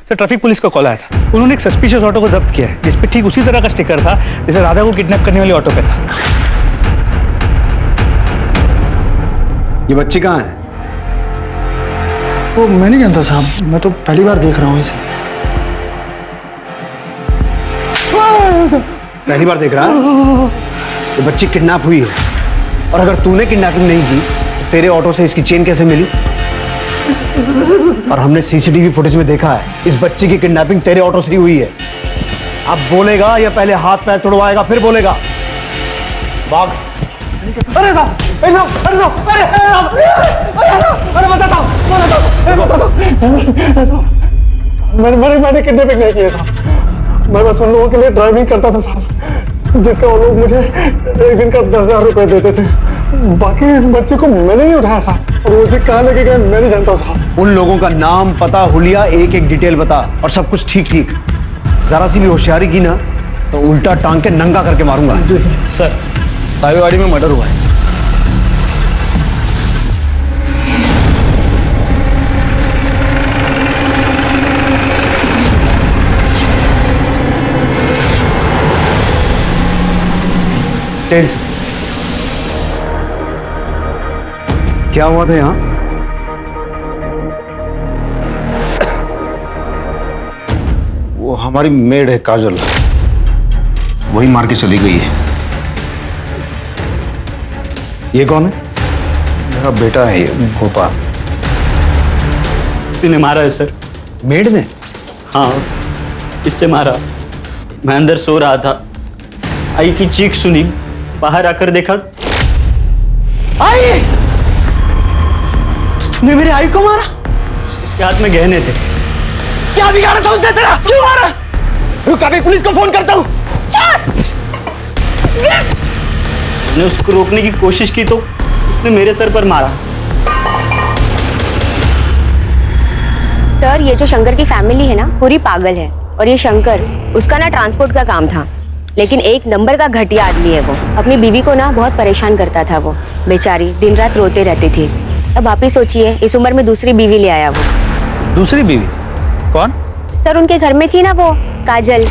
सर ट्रैफिक पुलिस का कॉल आया था। उन्होंने एक सस्पिशियस ऑटो को जब्त किया है, जिस पे ठीक उसी तरह का स्टिकर था जैसे राधा को किडनैप करने वाली ऑटो पे था। ये बच्ची कहाँ है? वो मैं नहीं जानता साहब, मैं तो पहली बार देख रहा हूँ इसे। पहली बार देख रहा है? ये बच्ची किडनैप हुई है, और अगर तूने किडनैपिंग नहीं की तो तेरे ऑटो से इसकी चेन कैसे मिली? और हमने सीसीटीवी फुटेज में देखा है इस बच्ची की किडनैपिंग तेरे ऑटो से ही हुई है। अब बोलेगा या पहले हाथ पैर तुड़वाएगा फिर बोलेगा? भाग। अरे साहब, अरे साहब, अरे साहब, अरे साहब, अरे बताता हूँ, मैंने किडनैपिंग नहीं किया साहब। मैं बस उन लोगों के लिए ड्राइविंग करता था साहब, जिसका वो लोग मुझे एक दिन का 10,000 रुपए देते थे। बाकी इस बच्चे को मैंने नहीं उठाया साहब, और उसे कहाँ लेके गए मैं नहीं जानता साहब। उन लोगों का नाम, पता, हुलिया, एक एक डिटेल बता, और सब कुछ ठीक ठीक। जरा सी भी होशियारी की ना तो उल्टा टांग के नंगा करके मारूंगा। जी सर, साहेबवाड़ी में मर्डर हुआ है। क्या हुआ था यहाँ? वो हमारी मेड है काजल, वही मार के चली गई है। ये कौन है? मेरा बेटा है ये, भोपाल। किसी ने मारा है सर। मेड ने? हाँ, इससे मारा। मैं अंदर सो रहा था, आई की चीख सुनी, बाहर आकर देखा। आई! तूने मेरे आई को मारा? उसके हाथ में गहने थे। क्या बिगाड़ा था उसने तेरा? क्यों मारा? रुक, अभी पुलिस को फोन करता हूँ। मैंने उसको रोकने की कोशिश की तो उसने मेरे सर पर मारा। सर, ये जो शंकर की फैमिली है ना, पूरी पागल है। और ये शंकर, उसका ना ट्रांसपोर्ट का काम था, लेकिन एक नंबर का घटिया आदमी है वो। अपनी बीवी को ना बहुत परेशान करता था वो, बेचारी दिन रात रोते रहती थी। अब आप ही सोचिए, इस उम्र में दूसरी बीवी ले आया वो। दूसरी बीवी? कौन? सर, उनके घर में थी ना वो काजल।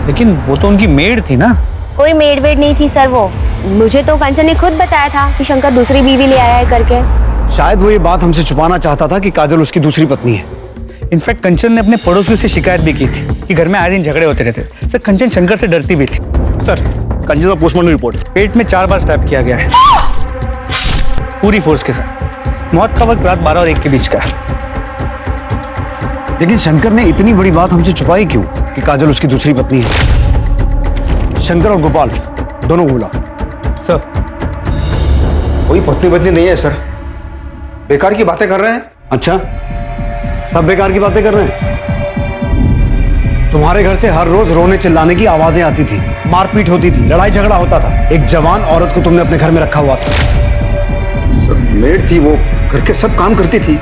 लेकिन वो तो उनकी मेड थी ना। कोई मेड वेड नहीं थी सर वो। मुझे तो कंचन ने खुद बताया था कि शंकर दूसरी बीवी ले आया है करके। शायद वो ये बात हमसे छुपाना चाहता था कि काजल उसकी दूसरी पत्नी है। इनफैक्ट कंचन ने अपने पड़ोसियों से शिकायत भी की थी कि घर में आए दिन झगड़े होते रहते। सर, कंचन शंकर से डरती भी थी। सर, कंचन का पोस्टमार्टम रिपोर्ट। पेट में 4 बार स्टैब किया गया है, पूरी फोर्स के साथ। मौत का वक्त रात 12 और 1 के बीच का है। लेकिन शंकर ने इतनी बड़ी बात हमसे छुपाई क्यों कि काजल उसकी दूसरी पत्नी है? शंकर और गोपाल दोनों बोला। सर, कोई पत्नी नहीं है सर, बेकार की बातें कर रहे हैं। अच्छा, सब बेकार की बातें कर रहे हैं? तुम्हारे घर से हर रोज रोने चिल्लाने की आवाजें आती थी, मारपीट होती थी, लड़ाई झगड़ा होता था। एक जवान औरत को तुमने अपने घर में रखा हुआ था। सर, मेड थी वो, घर के सब काम करती थी।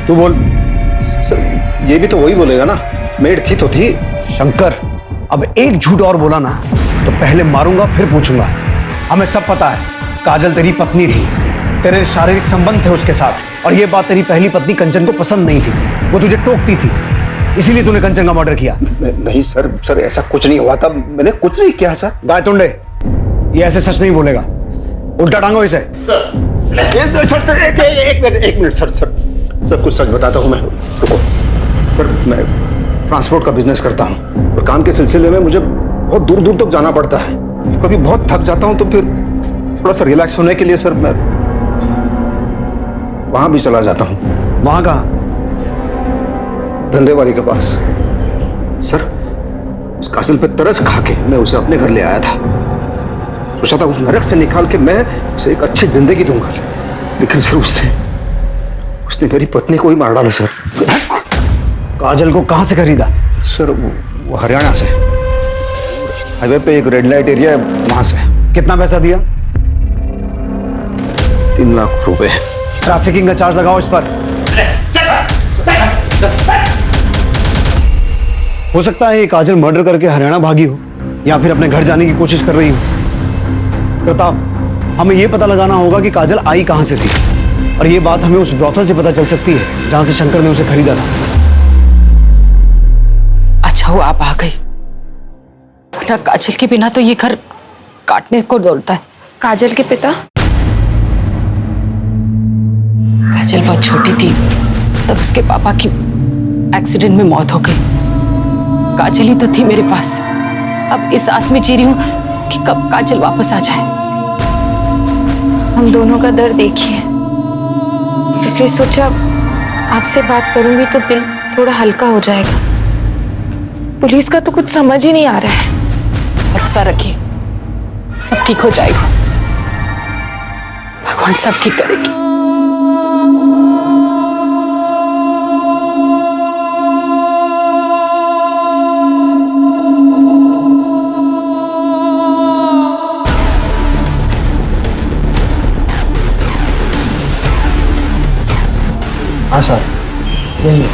तू बोल। सर, ये भी तो वही बोलेगा ना, मेड थी तो थी। शंकर, अब एक झूठ और बोला ना तो पहले मारूंगा फिर पूछूंगा। हमें सब पता है, काजल तेरी पत्नी थी, तेरे शारीरिक संबंध थे उसके साथ, और ये बात तेरी पहली पत्नी कंचन को पसंद नहीं थी। वो तुझे टोकती थी, इसीलिए तूने कंचन का मर्डर किया। नहीं सर, ऐसा कुछ नहीं हुआ था। मैंने कुछ नहीं किया सर। गायतुंडे, ये ऐसे सच नहीं बोलेगा, उल्टा टांगो इसे। सर, एक मिनट सर, कुछ सच बताता हूँ मैं। रुको सर, मैं ट्रांसपोर्ट का बिजनेस करता हूँ और काम के सिलसिले में मुझे बहुत दूर दूर तक जाना पड़ता है। कभी बहुत थक जाता हूँ तो फिर थोड़ा सा रिलैक्स होने के लिए सर मैं वहां भी चला जाता हूँ। वहां कहाँ? धंधे वाली के पास। सर, उस काजल पे तरस खा के मैं उसे अपने घर ले आया था। सोचा था उस नरक से निकाल के मैं उसे एक अच्छी जिंदगी दूंगा, लेकिन सर उसने मेरी पत्नी को ही मार डाला। सर, काजल को कहां से खरीदा? सर, वो हरियाणा से, हाईवे पे एक रेड लाइट एरिया है, वहां से। कितना पैसा दिया? 3 लाख रुपए। ट्रैफिकिंग का चार्ज लगाओ इस पर। हो सकता है ये काजल मर्डर करके हरियाणा भागी हो या फिर अपने घर जाने की कोशिश कर रही हो। प्रताप, हमें यह पता लगाना होगा कि काजल आई कहां से थी, और ये बात हमें उस ब्रॉथल से पता चल सकती है जहां से शंकर ने उसे खरीदा था। अच्छा हुआ आप आ गई, वरना काजल के बिना तो ये घर काटने को दौड़ता है। काजल के पिता? काजल बहुत छोटी थी तब उसके पापा की एक्सीडेंट में मौत हो गई। काजल ही तो थी मेरे पास। अब इस आस में जी रही हूं कि कब काजल वापस आ जाए। हम दोनों का दर्द एक ही है, इसलिए सोचा आपसे बात करूंगी तो दिल थोड़ा हल्का हो जाएगा। पुलिस का तो कुछ समझ ही नहीं आ रहा है। भरोसा रखिए, सब ठीक हो जाएगा। भगवान सब ठीक करेगी। हाँ सर, यही है।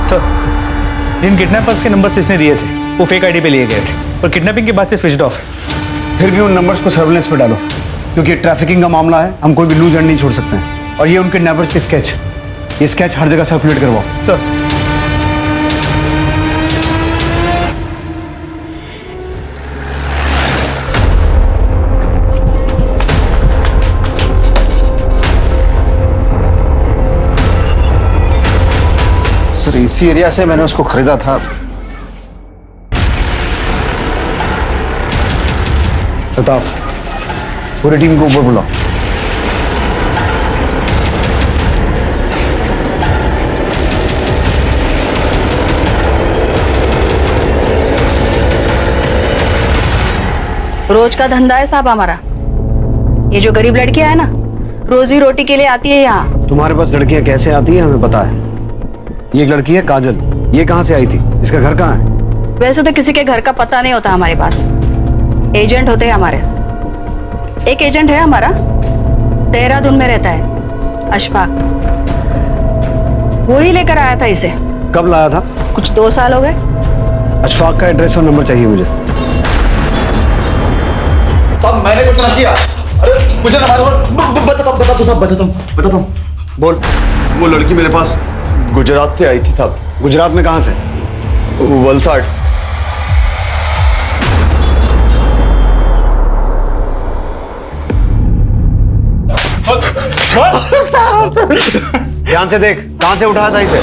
सर, जिन किडनैपर्स के नंबर्स इसने दिए थे वो फेक आईडी पे लिए गए थे और किडनैपिंग के बाद से स्विच्ड ऑफ है। फिर भी उन नंबर्स को सर्विलेंस पे डालो, क्योंकि ट्रैफिकिंग का मामला है, हम कोई भी लूज एंड नहीं छोड़ सकते हैं। और ये उन किडनैपर्स के स्केच, ये स्केच हर जगह सर्कुलेट करवाओ। सर, सर, इसी एरिया से मैंने उसको खरीदा था। प्रताप, पूरी टीम को ऊपर बुलाओ। रोज का धंधा है साहब हमारा। ये जो गरीब लड़कियां है ना, रोजी रोटी के लिए आती है यहाँ। तुम्हारे पास लड़कियां कैसे आती है हमें पता है। ये एक लड़की है काजल, ये कहाँ से आई थी? इसका घर कहाँ है? वैसे तो किसी के घर का पता नहीं होता हमारे पास, एजेंट होते हैं हमारे। एक एजेंट है हमारा, देहरादून में रहता है, अशफाक। वो ही लेकर आया था इसे। कब लाया था? कुछ 2 साल हो गए। अशफाक का एड्रेस और नंबर चाहिए मुझे। साहब मैंने कुछ ना किया। अरे मुझे ना मारो। बताता हूँ। बोल। वो लड़की मेरे पास गुजरात से आई थी साहब। गुजरात में कहाँ से? वलसाड़। ध्यान से देख, कहाँ से उठाया था इसे?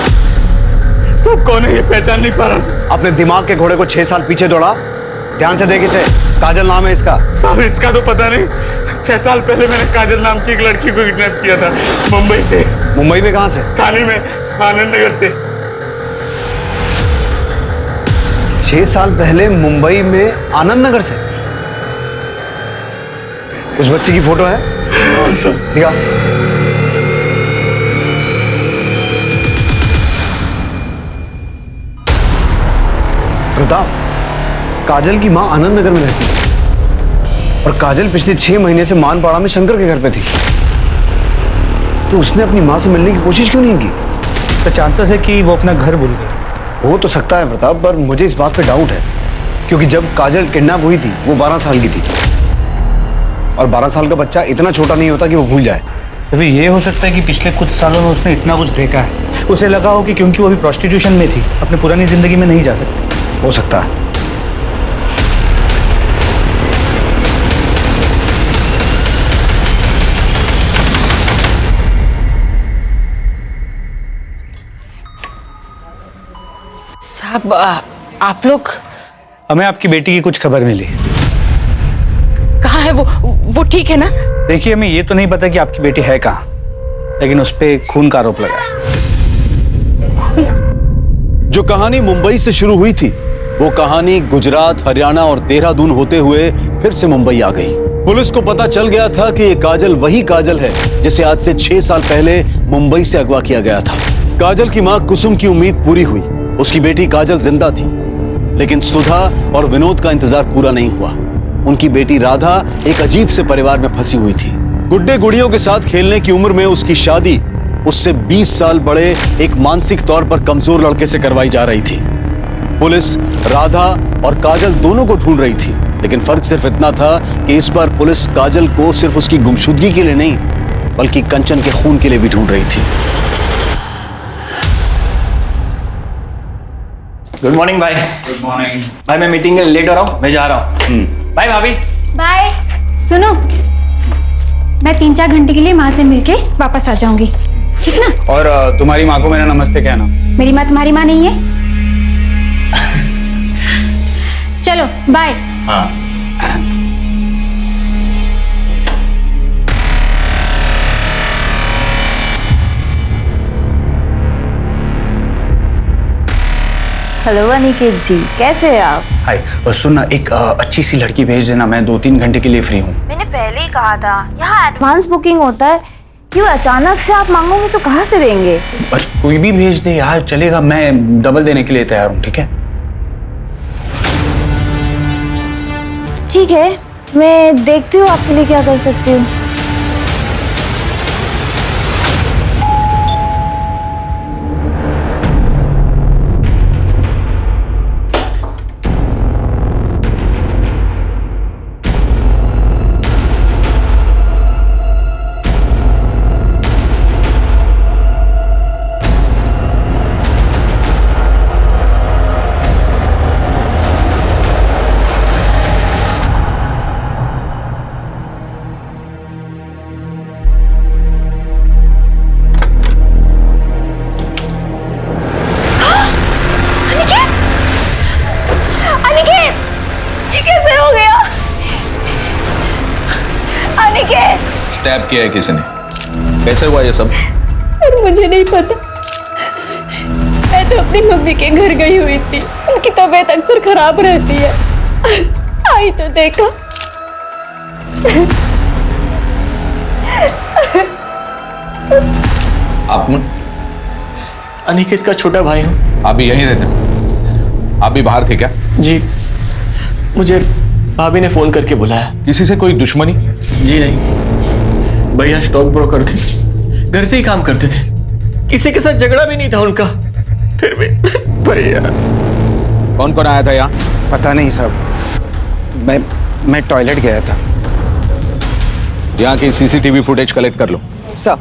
सब कौन है ये पहचान नहीं पा रहा। अपने दिमाग के घोड़े को 6 साल पीछे दौड़ा। ध्यान से देख इसे। काजल नाम है इसका। साहब इसका तो पता नहीं। 6 साल पहले मैंने काजल नाम की एक लड़की को किडनैप किया था मुंबई से। मुंबई में कहाँ से? थाने में, आनंद नगर से। 6 साल पहले मुंबई में आनंद नगर से? उस बच्ची की फोटो है? दिखा। प्रताप, काजल की मां आनंद नगर में रहती है और काजल पिछले 6 महीने से मानपाड़ा में शंकर के घर पे थी। तो उसने अपनी मां से मिलने की कोशिश क्यों नहीं की? तो चांसेस है कि वो अपना घर भूल गई। हो तो सकता है प्रताप, पर मुझे इस बात पे डाउट है, क्योंकि जब काजल किडनैप हुई थी वो 12 साल की थी और 12 साल का बच्चा इतना छोटा नहीं होता कि वो भूल जाए। तो फिर ये हो सकता है कि पिछले कुछ सालों में उसने इतना कुछ देखा है, उसे लगा हो कि क्योंकि वो अभी प्रोस्टिट्यूशन में थी, अपने पुरानी जिंदगी में नहीं जा सकती। हो सकता है। साहब आप लोग? हमें आपकी बेटी की कुछ खबर मिली। कहाँ है वो ठीक है ना? देखिए हमें ये तो नहीं पता कि आपकी बेटी है कहाँ, लेकिन उस पे खून का आरोप लगा है। जो कहानी मुंबई से शुरू हुई थी वो कहानी गुजरात, हरियाणा और देहरादून होते हुए फिर से मुंबई आ गई। पुलिस को पता चल गया था कि ये काजल वही काजल है जिसे आज से 6 साल पहले मुंबई से अगवा किया गया था। काजल की मां कुसुम की उम्मीद पूरी हुई, उसकी बेटी काजल जिंदा थी, लेकिन सुधा और विनोद का इंतजार पूरा नहीं हुआ। उनकी बेटी राधा एक अजीब से परिवार में फंसी हुई थी। गुड्डे गुड़ियों के साथ खेलने की उम्र में उसकी शादी उससे 20 साल बड़े एक मानसिक तौर पर कमजोर लड़के से करवाई जा रही थी। पुलिस राधा और काजल दोनों को ढूंढ रही थी, लेकिन फर्क सिर्फ इतना था कि इस बार पुलिस काजल को सिर्फ उसकी गुमशुदगी के लिए नहीं, बल्कि कंचन के खून के लिए भी ढूंढ रही थी। गुड मॉर्निंग भाई। गुड मॉर्निंग भाई मैं मीटिंग के लिए लेट हो रहा हूँ, मैं जा रहा हूँ। बाय भाभी। बाय। सुनो, मैं 3-4 घंटे के लिए माँ से मिलके वापस आ जाऊंगी, ठीक ना? और तुम्हारी माँ को मेरा नमस्ते कहना। मेरी माँ तुम्हारी माँ नहीं है? चलो बाय। हाँ। हेलो अनिकेत जी, कैसे हैं आप? हाय, सुनना एक अच्छी सी लड़की भेज देना, मैं 2-3 घंटे के लिए फ्री हूँ। मैंने पहले ही कहा था, यहाँ एडवांस बुकिंग होता है, क्यों अचानक से आप मांगोगे तो कहाँ से देंगे? पर कोई भी भेज दे यार, चलेगा, मैं डबल देने के लिए तैयार हूँ, ठीक है? ठीक है, मैं देखती हूँ आपके लिए क्या कर सकती हूँ। स्टैब किया है किसी ने? कैसे हुआ ये सब? सर मुझे नहीं पता, मैं तो अपनी मम्मी के घर गई हुई थी, उनकी तबीयत अक्सर खराब रहती है। आई तो देखा आप अनिकेत का छोटा भाई हूँ। आप भी यहीं रहते हैं? आप भी बाहर थे क्या? जी, मुझे भाभी ने फोन करके बुलाया। किसी से कोई दुश्मनी? जी नहीं, भैया स्टॉक ब्रोकर थे, घर से ही काम करते थे, किसी के साथ झगड़ा भी नहीं था उनका। फिर भी भैया। कौन कौन आया था यहाँ? पता नहीं साहब, मैं टॉयलेट गया था। यहाँ की सीसीटीवी फुटेज कलेक्ट कर लो। Sir.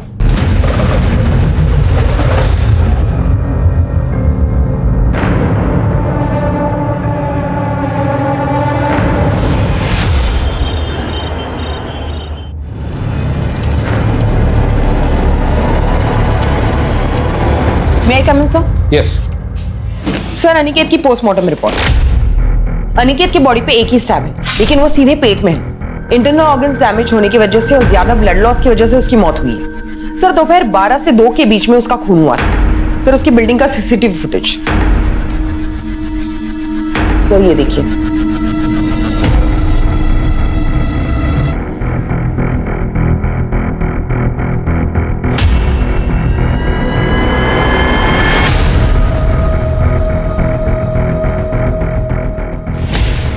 May I come in, sir? Yes. Sir, Aniket की पोस्टमार्टम रिपोर्ट। अनिकेत की बॉडी पे एक ही स्टैब है, लेकिन वो सीधे पेट में है। इंटरनल ऑर्गन्स डैमेज होने की वजह से और ज्यादा ब्लड लॉस की वजह से उसकी मौत हुई है। सर, दोपहर 12 से 2 के बीच में उसका खून हुआ था। सर, उसकी बिल्डिंग का सीसीटीवी फुटेज। सर, ये देखिए।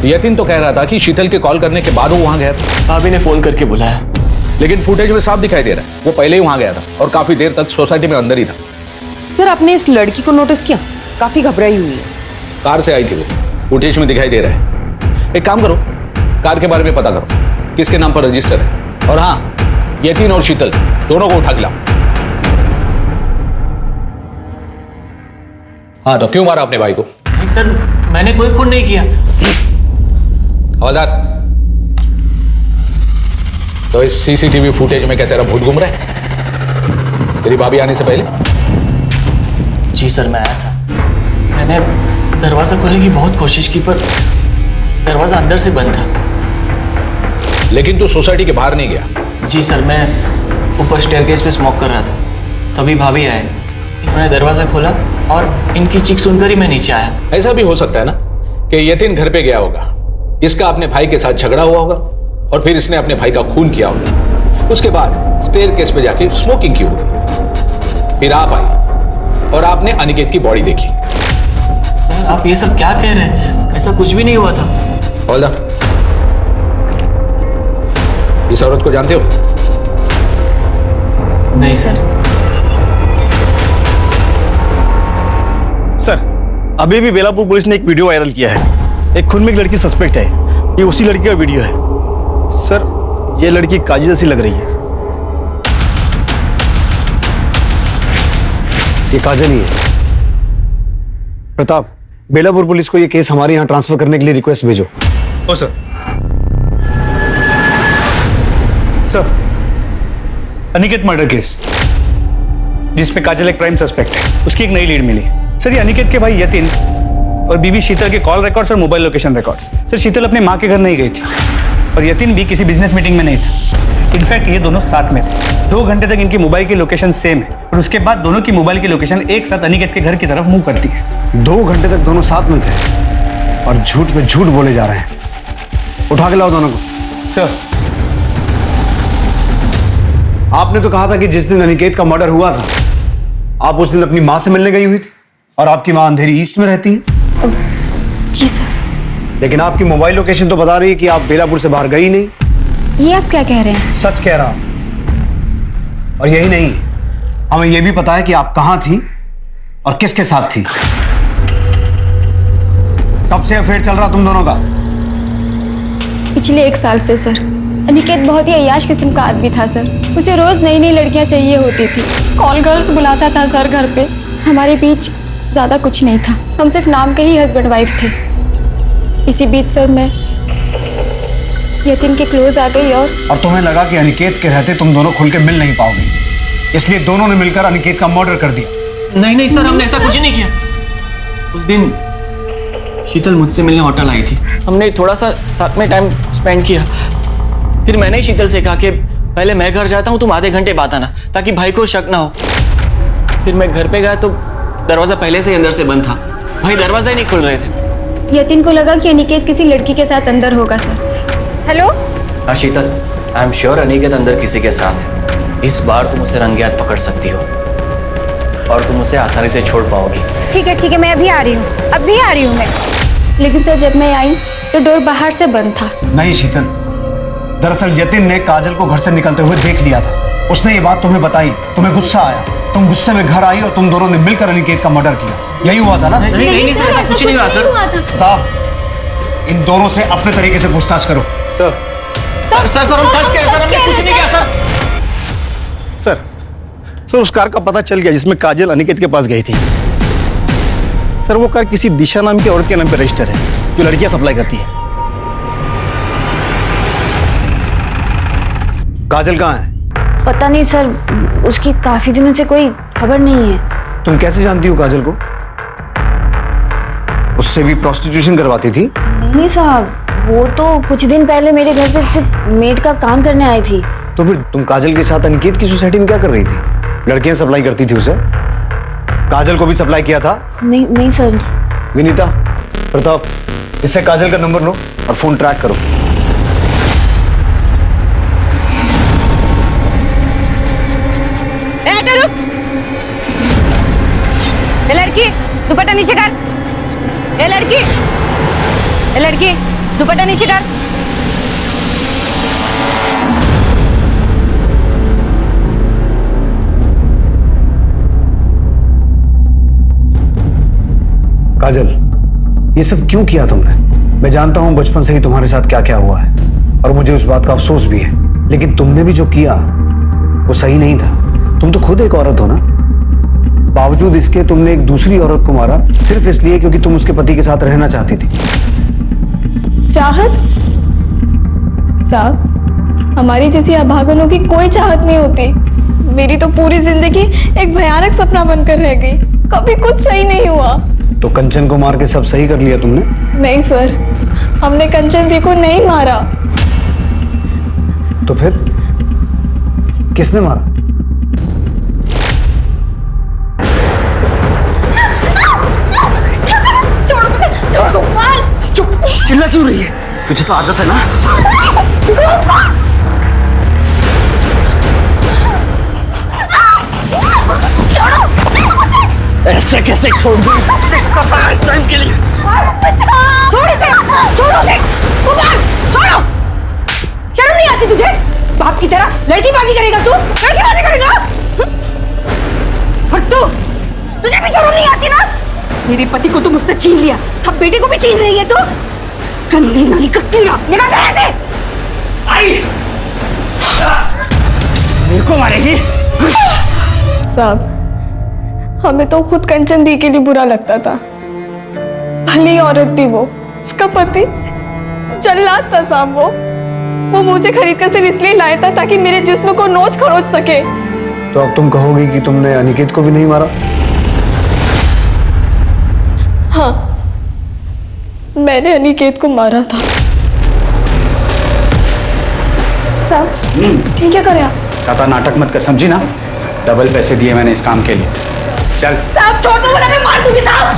यतीन तो कह रहा था कि शीतल के कॉल करने के बाद वो वहां गया था। भाभी ने फोन करके बुलाया, लेकिन फुटेज में साफ दिखाई दे रहा है वो पहले ही वहां गया था और काफी देर तक सोसाइटी में अंदर ही था। सर, आपने इस लड़की को नोटिस किया? काफी घबराई हुई है। कार से आई थी वो, फुटेज में दिखाई दे रहा है। एक काम करो, कार के बारे में पता करो, किसके नाम पर रजिस्टर है। और हाँ, यतीन और शीतल दोनों को उठा के लाओ। हाँ, तो क्यों मारा अपने भाई को? नहीं सर, मैंने कोई खून नहीं किया। हवलदार, तो इस सीसीटीवी फुटेज में क्या तेरा भूत घूम रहा है तेरी भाभी आने से पहले? जी सर, मैं आया था। मैंने दरवाजा खोलने की बहुत कोशिश की पर दरवाजा अंदर से बंद था। लेकिन तू सोसाइटी के बाहर नहीं गया? जी सर, मैं ऊपर स्टेयरकेस पे स्मोक कर रहा था, तभी भाभी आए। इन्होंने दरवाजा खोला और इनकी चीख सुनकर ही मैं नीचे आया। ऐसा भी हो सकता है ना कि यतीन घर पे गया होगा, इसका अपने भाई के साथ झगड़ा हुआ होगा और फिर इसने अपने भाई का खून किया होगा। उसके बाद स्टेयरकेस पे जाके स्मोकिंग की होगी, फिर आप आए और आपने अनिकेत की बॉडी देखी। सर, आप ये सब क्या कह रहे हैं? ऐसा कुछ भी नहीं हुआ था। हवलदार, इस औरत को जानते हो? नहीं सर। सर, अभी भी बेलापुर पुलिस ने एक वीडियो वायरल किया है। एक खून में एक लड़की सस्पेक्ट है। ये उसी लड़की का वीडियो है। सर, ये लड़की काजी जैसी लग रही है। ये काजल ही है। प्रताप, बेलापुर पुलिस को ये केस हमारे यहाँ ट्रांसफर करने के लिए रिक्वेस्ट भेजो। ओ sir. Sir, Aniket murder case जिसमें काजल एक प्राइम सस्पेक्ट है, उसकी एक नई लीड मिली। सर, ये अनिकेत के भाई यतीन और बीवी शीतल के कॉल रिकॉर्ड्स और मोबाइल लोकेशन रिकॉर्ड्स। सर, शीतल अपने माँ के घर नहीं गई थी और यतीन भी किसी बिजनेस मीटिंग में नहीं था। इनफैक्ट ये दोनों साथ में थे। 2 घंटे तक इनकी मोबाइल की लोकेशन सेम है और उसके बाद दोनों की मोबाइल की लोकेशन एक साथ अनिकेत के घर की तरफ मूव करती है। 2 घंटे तक दोनों साथ में थे और झूठ पे झूठ बोले जा रहे हैं। उठा के लाओ दोनों को। सर, आपने तो कहा था कि जिस दिन अनिकेत का मर्डर हुआ था आप उस दिन अपनी माँ से मिलने गई हुई थी और आपकी माँ अंधेरी ईस्ट में रहती है। जी सर। लेकिन आपकी मोबाइल लोकेशन तो बता रही है कि आप बेलापुर से बाहर गई नहीं। ये आप क्या कह रहे हैं? सच कह रहा हूं। और यही नहीं, हमें यह भी पता है कि आप कहां थी और किसके साथ थी। कब से अफेयर चल रहा तुम दोनों का? पिछले 1 साल से सर। अनिकेत बहुत ही अय्याश किस्म का आदमी था सर। उसे रोज नई नई लड़कियां चाहिए होती थी। कॉल गर्ल्स बुलाता था सर घर पे। हमारे बीच ज्यादा कुछ नहीं था, हम सिर्फ नाम के ही हस्बैंड वाइफ थे। इसी बीच सर मैं यतीन के क्लोज आ गई और तुम्हें लगा कि अनिकेत के रहते तुम दोनों खुल के मिल नहीं पाओगे, इसलिए दोनों ने मिलकर अनिकेत का मर्डर कर दिया। नहीं नहीं सर, हमने ऐसा कुछ नहीं किया। उस दिन शीतल मुझसे मिलने होटल आई थी, हमने थोड़ा सा साथ में टाइम स्पेंड किया। फिर मैंने ही शीतल से कहा कि पहले मैं घर जाता हूँ, तुम आधे घंटे बाद आना ताकि भाई को शक ना हो। फिर मैं घर पे गया तो दरवाजा पहले से ही अंदर से बंद था, भाई दरवाजा ही नहीं खुल रहे थे। यतीन को लगा कि अनिकेत किसी लड़की के साथ अंदर होगा सर। हेलो हाँ शीतल, आई एम श्योर अनिकेत अंदर किसी के साथ है। इस बार तुम उसे रंगे हाथ पकड़ सकती हो और तुम उसे आसानी से छोड़ पाओगी। ठीक है, मैं अभी आ रही हूँ, अभी आ रही हूँ मैं। लेकिन सर जब मैं आई तो डोर बाहर से बंद था। नहीं शीतल, दरअसल यतिन ने काजल को घर से निकलते हुए देख लिया था। उसने ये बात तुम्हें बताई, तुम्हें गुस्सा आया, तुम गुस्से में घर आई और तुम दोनों ने मिलकर अनिकेत का मर्डर किया। यही हुआ था ना? नहीं सर, ऐसा कुछ नहीं हुआ सर। बताओ, इन दोनों से अपने तरीके से पूछताछ करो। सर हम सच कह रहे हैं सर, हमने कुछ नहीं किया सर। सर उस कार का पता चल गया जिसमें काजल अनिकेत के पास गई थी। सर वो कार किसी दिशा नाम की औरत के नाम पर रजिस्टर है जो लड़कियां सप्लाई करती है। काजल कहाँ है? पता नहीं सर, उसकी काफी दिनों से कोई खबर नहीं है। तुम कैसे जानती हो काजल को? उससे भी प्रोस्टिट्यूशन करवाती थी? नहीं साहब, वो तो कुछ दिन पहले मेरे घर पे सिर्फ मेड का काम करने आई थी। तो फिर तुम काजल के साथ अनिकेत की सोसाइटी में क्या कर रही थी? लड़कियां सप्लाई करती थी उसे? काजल को भी सप्लाई किया था? नहीं सर। विनीता, प्रताप, इससे काजल का नंबर लो और फोन ट्रैक करो। रुक। ए लड़की, दुपट्टा नीचे कर। ए लड़की, दुपट्टा नीचे कर। काजल, ये सब क्यों किया तुमने? मैं जानता हूं बचपन से ही तुम्हारे साथ क्या क्या हुआ है और मुझे उस बात का अफसोस भी है, लेकिन तुमने भी जो किया वो सही नहीं था। तुम तो खुद एक औरत हो ना। बावजूद इसके तुमने एक दूसरी औरत को मारा सिर्फ इसलिए क्योंकि तुम उसके पति के साथ रहना चाहती थी। चाहत? साहब, हमारी जैसी अभागनों की कोई चाहत नहीं होती। मेरी तो पूरी जिंदगी एक भयानक सपना बनकर रह गई। कभी कुछ सही नहीं हुआ। तो कंचन को मार के सब सही कर लिया तुमने? नहीं सर, हमने कंचन दी को नहीं मारा। तो फिर किसने मारा? चुप, चिल्ला क्यों रही है? तुझे तो आदत है ना। ऐसे कैसे छोड़ दूं? इस टाइम के लिए छोड़ इसे, छोड़ो उसे, छोड़ो। शर्म नहीं आती तुझे? बाप की तरह लड़कीबाजी करेगा तू? लड़कीबाजी करेगा? और तुझे भी शर्म नहीं आती ना? मेरे पति को तो मुझसे छीन लिया, अब बेटे को भी छीन रही है तू? गंदी नाली का कीड़ा, निकल जा यहाँ से। आई, मेरे को मारेगी? साहब, हमें तो खुद कंचन दी के लिए बुरा लगता था। भली औरत थी वो, उसका पति जल्लाद था साहब। वो मुझे खरीद कर सिर्फ इसलिए लाया था ताकि मेरे जिस्म को नोच खरोच सके। तो अब तुम कहोगी कि तुमने अनिकेत को भी नहीं मारा? हाँ, मैंने अनिकेत को मारा था। साहब, ये क्या करे आप? ज्यादा नाटक मत कर, समझी ना? डबल पैसे दिए मैंने इस काम के लिए। चल साहब छोड़ दो, वरना मैं मार दूंगी साहब।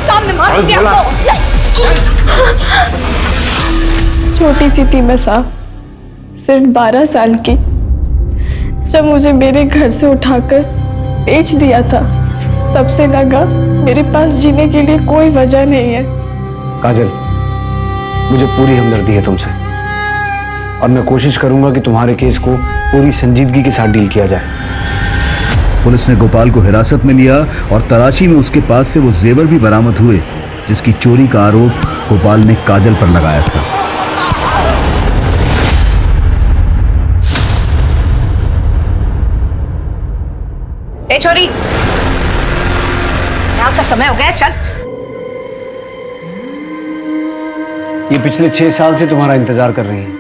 सामने मार दूंगी आपको। छोटी सी थी मैं साहब, सिर्फ 12 साल की। जब मुझे मेरे घर से उठाकर बेच दिया था, तब से लगा मेरे पास जीने के लिए कोई वजह नहीं है। काजल, मुझे पूरी हमदर्दी है तुमसे और मैं कोशिश करूंगा कि तुम्हारे केस को पूरी संजीदगी के साथ डील किया जाए। पुलिस ने गोपाल को हिरासत में लिया और तलाशी में उसके पास से वो जेवर भी बरामद हुए जिसकी चोरी का आरोप गोपाल ने काजल पर लगाया था। ए छोरी, यहाँ का समय हो गया, चल। ये पिछले 6 साल से तुम्हारा इंतजार कर रही है।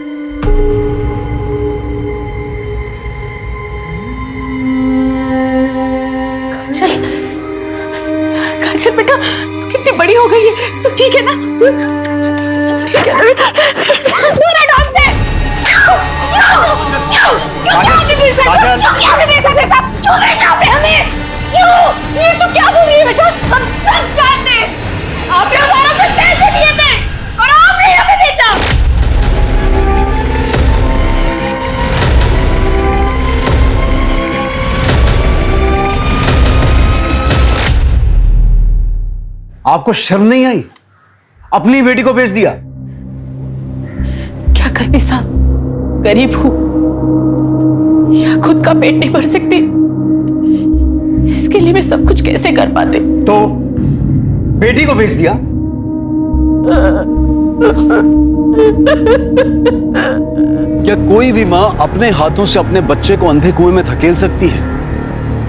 काजल बेटा, तू कितनी बड़ी हो गई है, तू ठीक है ना? ठीक है ना बेटा? दूर हटो हमसे। क्यों भेजा आपने हमें? क्यों? ये तो क्या बोल रही है बेटा? हम सब जानते हैं, आपने हमारा से पैसे दिए थे और आपने हमें भेजा। आपको शर्म नहीं आई? अपनी बेटी को बेच दिया। क्या करती साहब, गरीब हूं या खुद का पेट नहीं भर सकती, इसके लिए मैं सब कुछ कैसे कर पाती? तो बेटी को बेच दिया। क्या कोई भी मां अपने हाथों से अपने बच्चे को अंधे कुएं में धकेल सकती है?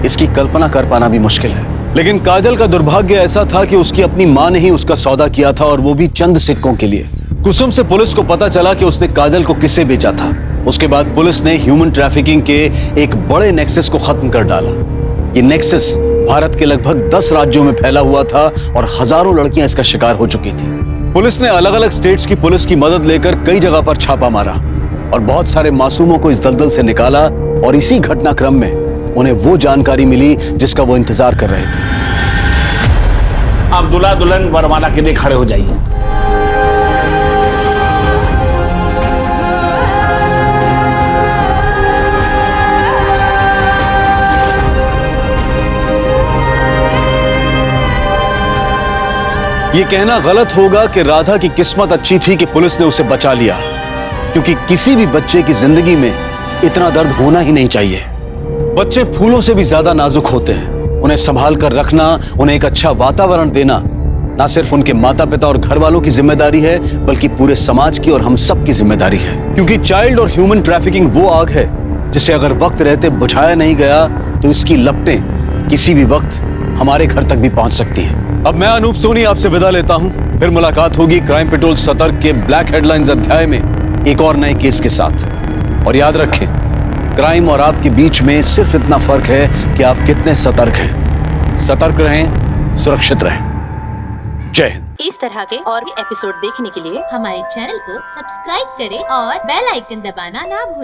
इसकी कल्पना कर पाना भी मुश्किल है। लेकिन काजल का दुर्भाग्य ऐसा था कि उसकी अपनी मां ने ही उसका सौदा किया था, और वो भी चंद सिक्कों के लिए। कुसुम से पुलिस को पता चला कि उसने काजल को किससे बेचा था। उसके बाद पुलिस ने ह्यूमन ट्रैफिकिंग के एक बड़े नेक्सस को खत्म कर डाला। ये नेक्सस भारत के लगभग 10 राज्यों में फैला हुआ था और हजारों लड़कियां इसका शिकार हो चुकी थी। पुलिस ने अलग अलग स्टेट्स की पुलिस की मदद लेकर कई जगह पर छापा मारा और बहुत सारे मासूमों को इस दलदल से निकाला, और इसी घटनाक्रम में उन्हें वो जानकारी मिली जिसका वो इंतजार कर रहे थे। अब दुल्हा दुल्हन वरमाला के लिए खड़े हो जाइए। ये कहना गलत होगा कि राधा की किस्मत अच्छी थी कि पुलिस ने उसे बचा लिया, क्योंकि किसी भी बच्चे की जिंदगी में इतना दर्द होना ही नहीं चाहिए। बच्चे फूलों से भी ज्यादा नाजुक होते हैं। उन्हें संभाल कर रखना, उन्हें एक अच्छा वातावरण देना ना सिर्फ उनके माता पिता और घर वालों की जिम्मेदारी है, बल्कि पूरे समाज की और हम सब की जिम्मेदारी है। क्योंकि चाइल्ड और ह्यूमन ट्रैफिकिंग वो आग है जिसे अगर वक्त रहते बुझाया नहीं गया तो इसकी लपटें किसी भी वक्त हमारे घर तक भी पहुंच सकती हैं। अब मैं अनूप सोनी आपसे विदा लेता हूं। फिर मुलाकात होगी क्राइम पेट्रोल सतर्क के ब्लैक हेडलाइंस अध्याय में एक और नए केस के साथ। और याद रखें, क्राइम और आपके बीच में सिर्फ इतना फर्क है कि आप कितने सतर्क हैं। सतर्क रहें, सुरक्षित रहें। जय हिंद। इस तरह के और भी एपिसोड देखने के लिए हमारे चैनल को सब्सक्राइब करें और बेल आइकन दबाना ना भूलें।